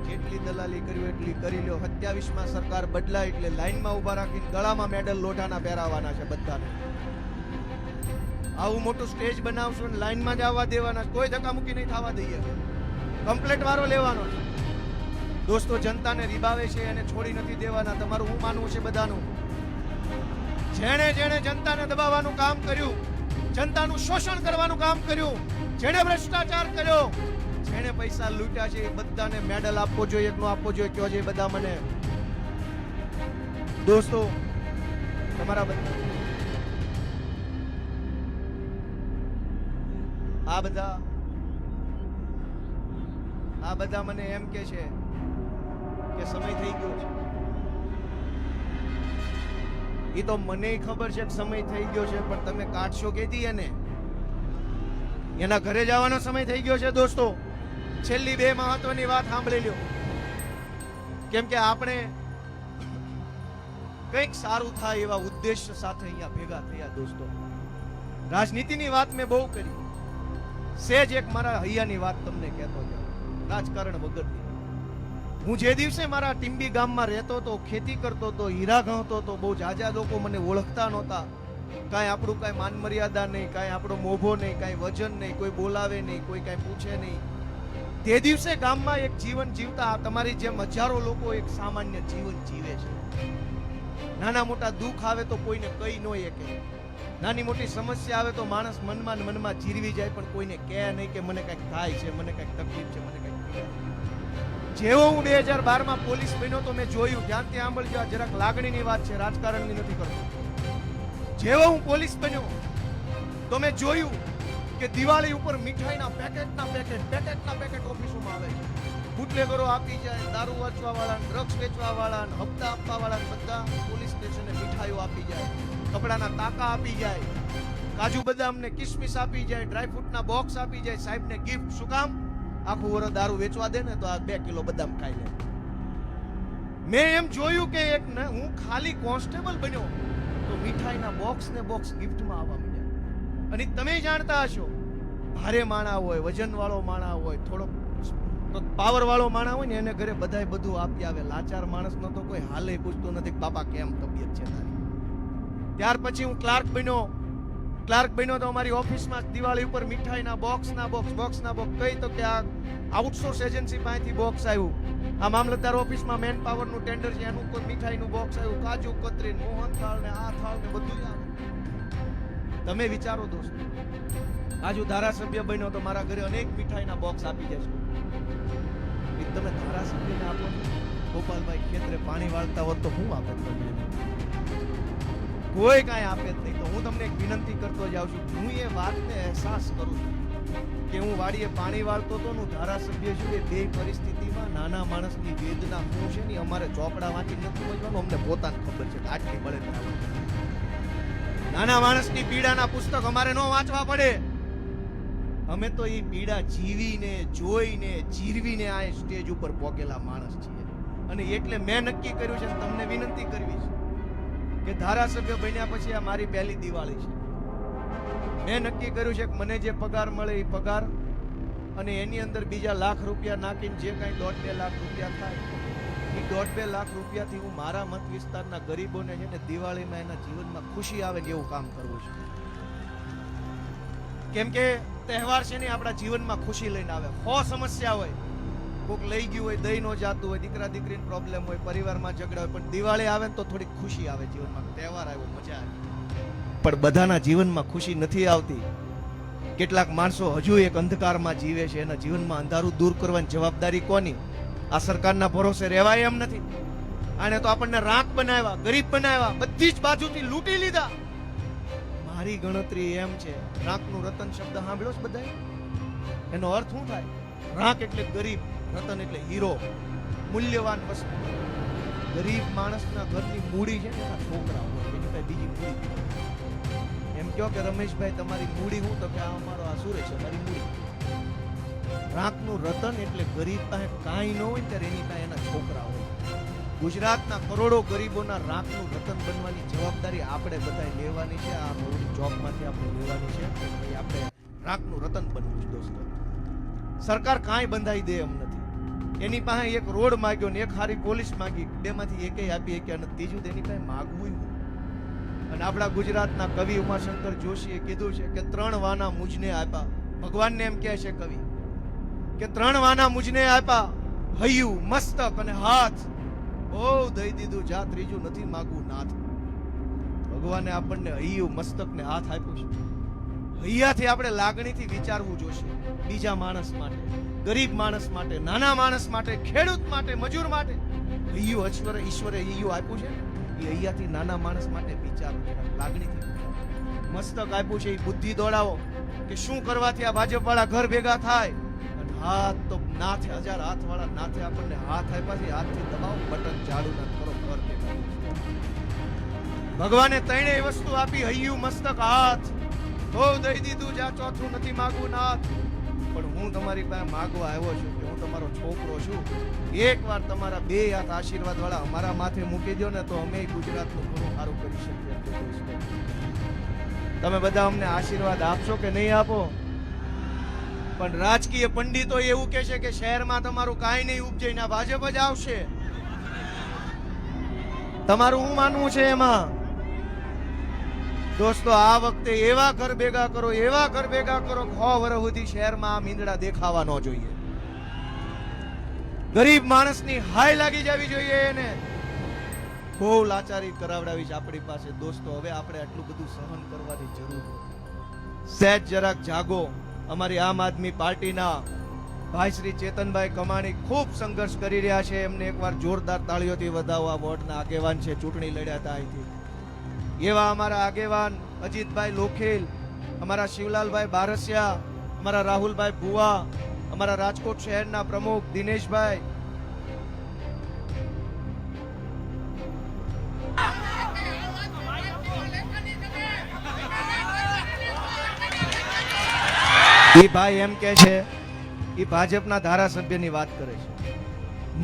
જેટલી દલાલી કરવી એટલી કરી લ્યો. 27માં સરકાર બદલાય એટલે લાઈનમાં ઉભા રાખીને ગળામાં મેડલ લોઠાના પહેરાવાના છે બધાને. આવું મોટું સ્ટેજ બનાવશું ને લાઈનમાં જ આવવા દેવાના, કોઈ ધક્કામુક્કી નહીં થવા દઈએ. કમ્પ્લેટ વારો લેવાનો છે. દોસ્તો, જનતાને રીબાવે છે એને છોડી નથી દેવાના. તમારું શું માનવું છે બધાનું? જેણે જનતાને દબાવવાનું કામ કર્યું, જનતાનું શોષણ કરવાનું કામ કર્યું, જેણે ભ્રષ્ટાચાર કર્યો, જેણે પૈસા લૂંટ્યા છે, એ બધાને મેડલ આપવો જોઈએ કે ન આપવો જોઈએ? કયો છે બધા મને. દોસ્તો, તમારા આ બધા મને એમ કે છે કે સમય થઈ ગયો છે. એ તો મને ખબર છે કે સમય થઈ ગયો છે, પણ તમે કાઢશો કેથી એને? એના ઘરે જવાનો સમય થઈ ગયો છે. દોસ્તો, છેલ્લી 2 મહત્વની વાત સાંભળી લ્યો. કેમ કે આપણે કંઈક સારું થાય એવા ઉદ્દેશ્ય સાથે અહીંયા ભેગા થયા. દોસ્તો, રાજનીતિની વાત મેં બહુ કરી. સેજ એક મારા હૈયાની વાત તમને કહેતો જાઉં, રાજકારણ વગરની. હું જે દિવસે મારા ટીંબી ગામમાં રહેતો હતો, ખેતી કરતો હતો, હીરા ગણતો હતો, બહુ જાજા લોકો મને ઓળખતા નહોતા. કાંઈ આપણું કાંઈ માન મર્યાદા નહીં, કાંઈ આપણો મોભો નહીં, કાંઈ વજન નહીં, કોઈ બોલાવે નહીં, કોઈ કાંઈ પૂછે નહીં. તે દિવસે ગામમાં એક જીવન જીવતા તમારી જેમ હજારો લોકો એક સામાન્ય જીવન જીવે છે. નાના મોટા દુઃખ આવે તો કોઈને કઈ ન શકે, નાની મોટી સમસ્યા આવે તો માણસ મનમાં ને મનમાં જીરવી જાય, પણ કોઈને કહે નહીં કે મને કંઈક થાય છે, મને કંઈક તકલીફ છે, મને કંઈક. જેવો હું 2012માં પોલીસ બન્યો તો મેં જોયું, ધ્યાનથી સાંભળજો, આ જરાક લાગણીની વાત છે, રાજકારણની નથી કરતો. જેવો હું પોલીસ બન્યો તો મેં જોયું કે દિવાળી ઉપર મીઠાઈના પેકેટ ઓફિસોમાં આવે છે. બુટલેગરો આપી જાય, દારૂ વેચવા વાળા, ડ્રગ્સ વેચવા વાળા, હપ્તા આપવા વાળા બધા પોલીસ સ્ટેશને મીઠાઈઓ આપી જાય, કપડાના તાકા આપી જાય, કાજુ બદામ ને કિસમિસ આપી જાય, ડ્રાયફ્રૂટના બોક્સ આપી જાય, સાહેબને ગિફ્ટ. શું કામ? આખું વર્ષ દારૂ વેચવા દે ને તો આ 2 કિલો બદામ ખાઈ લે. મેં એમ જોયું કે એક ને હું ખાલી કોન્સ્ટેબલ બન્યો તો મીઠાઈના બોક્સ ને બોક્સ ગિફ્ટમાં આવવા માંડ્યા. અને તમે જાણતા હશો, ભારે માણા હોય, વજન વાળો માણા હોય, થોડો પાવર વાળો માણા હોય ને એને ઘરે બધાય બધું આપી આવે. લાચાર માણસનો તો કોઈ હાલે પૂછતો નથી, બાપા કેમ તબિયત છે તારી. ત્યાર પછી હું ક્લાર્ક બન્યો તો અમારી ઓફિસમાં દિવાળી ઉપર મીઠાઈના બોક્સના બોક્સ કઈ તો કે આ આઉટસોર્સ એજન્સી પાસેથી બોક્સ આવ્યું, આ મામલતદાર ઓફિસમાં મેન પાવરનું ટેન્ડર છે એનું કોઈ મીઠાઈનું બોક્સ આવ્યું, કાજુ કતરી, મોહનથાળ ને આ થાળ ને બધું જ આવે. તમે વિચારો દોસ્તો, આજુ ધારાસભ્ય બન્યો તો મારા ઘરે અનેક મીઠાઈના બોક્સ આપી જશે. તમે ધારાસભ્યને આપો, ગોપાલભાઈ ખેતરે પાણી વાળતા હોત તો હું આપે? કોઈ કાંઈ આપે જ નહીં. તો હું તમને એક વિનંતી કરતો જાઉં છું, હું એ વાતને અહેસાસ કરું છું કે હું વાડીએ પાણી વાળતો હતો, હું ધારાસભ્ય છું. એ 2 પરિસ્થિતિમાં નાના માણસની વેદના શું છે ને અમારે ચોપડા વાંચી નથી સમજવાનું, અમને પોતાને ખબર છે કે આટલી મળે. નાના માણસની પીડાના પુસ્તક અમારે ન વાંચવા પડે. અમે તો એ પીડા જીવીને, જોઈને, જીરવીને આ સ્ટેજ ઉપર પહોંચેલા માણસ છીએ. અને એટલે મેં નક્કી કર્યું છે, તમને વિનંતી કરવી છે કે ધારાસભ્ય બન્યા પછી આ મારી પહેલી દિવાળી છે. મેં નક્કી કર્યું છે કે મને જે પગાર મળે એ પગાર અને એની અંદર બીજા લાખ રૂપિયા નાખીને જે કાંઈ 1.5-2 લાખ રૂપિયા થાય એ 1.5-2 લાખ રૂપિયાથી હું મારા મત વિસ્તારના ગરીબોને છે ને દિવાળીમાં એના જીવનમાં ખુશી આવે ને એવું કામ કરવું છે. કેમ કે તહેવાર છે ને આપણા જીવનમાં ખુશી લઈને આવે. 100 સમસ્યા હોય, કોક લઈ ગયું હોય, દઈ નો જાતું હોય, દીકરા દીકરીનો પ્રોબ્લેમ હોય, પરિવારમાં ઝઘડા હોય, પણ દિવાળી આવે ને તો થોડી ખુશી આવે જીવનમાં. તહેવાર આવ્યો, મજા આવે. પણ બધાના જીવનમાં ખુશી નથી આવતી. કેટલાક માણસો હજુ એક અંધકારમાં જીવે છે. એના જીવનમાં અંધારું દૂર કરવાની જવાબદારી કોની? આ સરકારના ભરોસે રહેવાય એમ નથી. આને તો આપણને રાખ બનાવ્યા, ગરીબ બનાવ્યા, બધી જ બાજુથી લૂંટી લીધા. મારી ગણતરી એમ છે, રાંકનું રતન શબ્દ સાંભળ્યો છે બધાએ? એનો અર્થ શું થાય? રાંક એટલે ગરીબ, રતન એટલે હીરો, મૂલ્યવાન વસ્તુ. ગરીબ માણસના ઘરની મૂડી છે ને એના છોકરા હોય, એની પાસે બીજી મૂડી. એમ કહો કે રમેશભાઈ તમારી મૂડી હું? તો કે આ અમારો આ સુરેશ છે, મારી મૂડી. રાંકનું રતન એટલે ગરીબ પાસે કાંઈ ન હોય ત્યારે એની પાસે એના છોકરા હોય. ગુજરાતના કરોડો ગરીબોના રાંકનું રતન બનવાની જવાબદારી આપણે બધાએ લેવાની છે. આ મોટી જોબમાંથી આપણે લેવાની છે. આપણે રાંકનું રતન બનવું છે દોસ્તો. સરકાર કાંઈ બંધાઈ દે એમ નથી. એની પાસે એક રોડ માંગ્યો ને એક હારી પોલીસ માંગી, 2 માંથી એકેય આપી શક્યા નથી. ત્રીજું તેની પાસે માગવું. અને આપણા ગુજરાતના કવિ ઉમાશંકર જોશીએ કીધું છે કે 3 વાના મુજને આપ્યા. ભગવાનને એમ કહે છે કવિ કે 3 વાના મુજને આપ્યા, હૈયું, મસ્તક અને હાથ. બહુ દઈ દીધું, જા ત્રીજું નથી માગવું નાથ. ભગવાને આપણને હૈયું, મસ્તક ને હાથ આપ્યું છે. હૈયાથી આપણે લાગણીથી વિચારવું જોશે. બીજા માણસ માટે, ગરીબ માણસ માટે, નાના માણસ માટે, ખેડૂત માટે, મજૂર માટે. હૈયું ઈશ્વરે હૈયું આપ્યું છે. એ અહીંયાથી નાના માણસ માટે વિચારો, લાગણીથી વિચારો. મસ્તક આપ્યું છે એ બુદ્ધિ દોડાવો કે શું કરવાથી આ ભાજપ વાળા ઘર ભેગા થાય. અને હાથ તો નાથે, 1000 હાથ વાળા નાથે આપણને હાથ આપ્યા છે, હાથથી દબાવો, બટન ચાલુ ના કરો, ઘર ભેગા. ભગવાને ત્રણેય વસ્તુ આપી, હૈયું, મસ્તક, હાથ. તો દઈ દીધું, જ્યાં ચોથું નથી માગવું નાથ. પણ હું તમારી પાસે માગવા આવ્યો છું કે હું તમારો છોકરો છું. એકવાર તમારા 2 હાથ આશીર્વાદ વાળા અમારા માથે મૂકી દો ને તો અમે ગુજરાતનું ઘણું સારું કરી શકીએ. તમે બધા અમને આશીર્વાદ આપશો કે નહીં આપો? પણ રાજકીય પંડિતો એવું કહે છે કે શહેરમાં તમારું કાંઈ નહીં ઉપજે, ના ભાજપ જ આવશે. તમારું શું માનવું છે એમાં? દોસ્તો, આ વખતે એવા ઘર ભેગા કરો, એવા ઘર ભેગા કરો, 6 વર્ષ સુધી શહેરમાં આ મીંદડા દેખાવા ન જોઈએ. ગરીબ માણસની હાય લાગી જવી જોઈએ એને. બહુ લાચારી કરાવડાવી છે આપણી પાસે. દોસ્તો, હવે આપણે આટલું બધું સહન કરવાની જરૂર નથી. સહેજ જરાક જાગો. અમારી આમ આદમી પાર્ટીના ભાઈ શ્રી ચેતનભાઈ કમાણી ખૂબ સંઘર્ષ કરી રહ્યા છે. એમને એકવાર જોરદાર તાળીઓથી વધાવવા. વોર્ડના આગેવાન છે, ચૂંટણી લડ્યા હતા અહીંથી. એવા અમારા આગેવાન અજીતભાઈ લોખેલ, અમારા શિવલાલભાઈ બારસિયા, અમારા રાહુલભાઈ ભુવા, અમારા રાજકોટ શહેરના પ્રમુખ દિનેશભાઈ, એ ભાઈ એમ કે છે એ ભાજપના ધારાસભ્યની વાત કરે છે.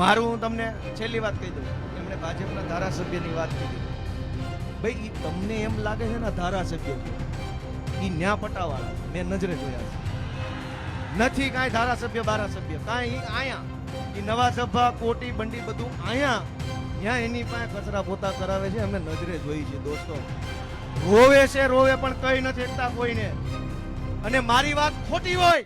મારું હું તમને છેલ્લી વાત કહી દઉં. એમણે ભાજપના ધારાસભ્યની વાત કરી. ભાઈ, તમને એમ લાગે છે ને ધારાસભ્ય એ ન્યા પટાવાળા, મેં નજરે જોયા છે. નથી કાંઈ ધારાસભ્ય બારાસભ્ય કાંઈ. આયા એ નવા સભા, કોટી, બંડી બધું આયા. ત્યાં એની પાસે કચરા પોતા કરાવે છે, અમે નજરે જોઈ છે. દોસ્તો, રોવે છે, રોવે, પણ કઈ નથી શકતા કોઈને. અને મારી વાત ખોટી હોય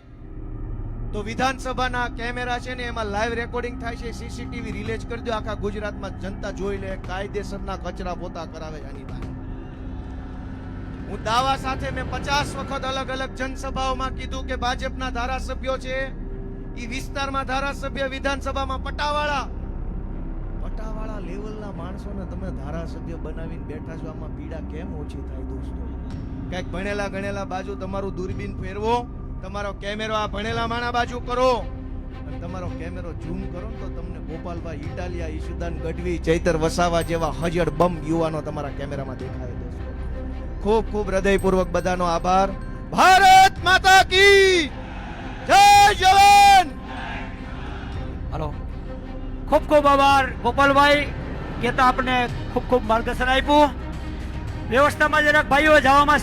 તો વિધાનસભાના કેમેરા છે ને એમાં લાઈવ રેકોર્ડિંગ થાય છે, સીસીટીવી રિલીઝ કરી દો. આખા ગુજરાતમાં જનતા જોઈ લે કાયદેસરના કચરા પોતા કરાવે છે આની પાસે. હું દાવા સાથે મેં 50 વખત અલગ અલગ જનસભાઓમાં કીધું કે ભાજપના ધારાસભ્યો છે એ વિસ્તારમાં ધારાસભ્ય, વિધાનસભામાં પટાવાળા લેવલના માણસોને તમે ધારાસભ્ય બનાવીને બેઠા છો. આમાં પીડા કેમ ઓછી થાય? દોસ્તો, કઈક ભણેલા ગણેલા બાજુ તમારું દૂરબીન ફેરવો, તમારો કેમેરો આ ભણેલા માણા બાજુ કરો, અને તમારો કેમેરો ઝૂમ કરો ને તો તમને ગોપાલભાઈ ઇટાલિયા, ઈશુદાન ગઢવી, ચૈતર વસાવા જેવા હજડ બમ યુવાનો તમારા કેમેરામાં દેખાય. દોસ્તો, ખૂબ ખૂબ હૃદયપૂર્વક બધાનો આભાર. ભારત માતા કી જય જવાન. હાલો, ખૂબ ખૂબ આભાર ગોપાલભાઈ, કે તો આપણે ખૂબ ખૂબ માર્ગદર્શન આપ્યું. વ્યવસ્થામાં જરાક ભાઈઓ જવામાં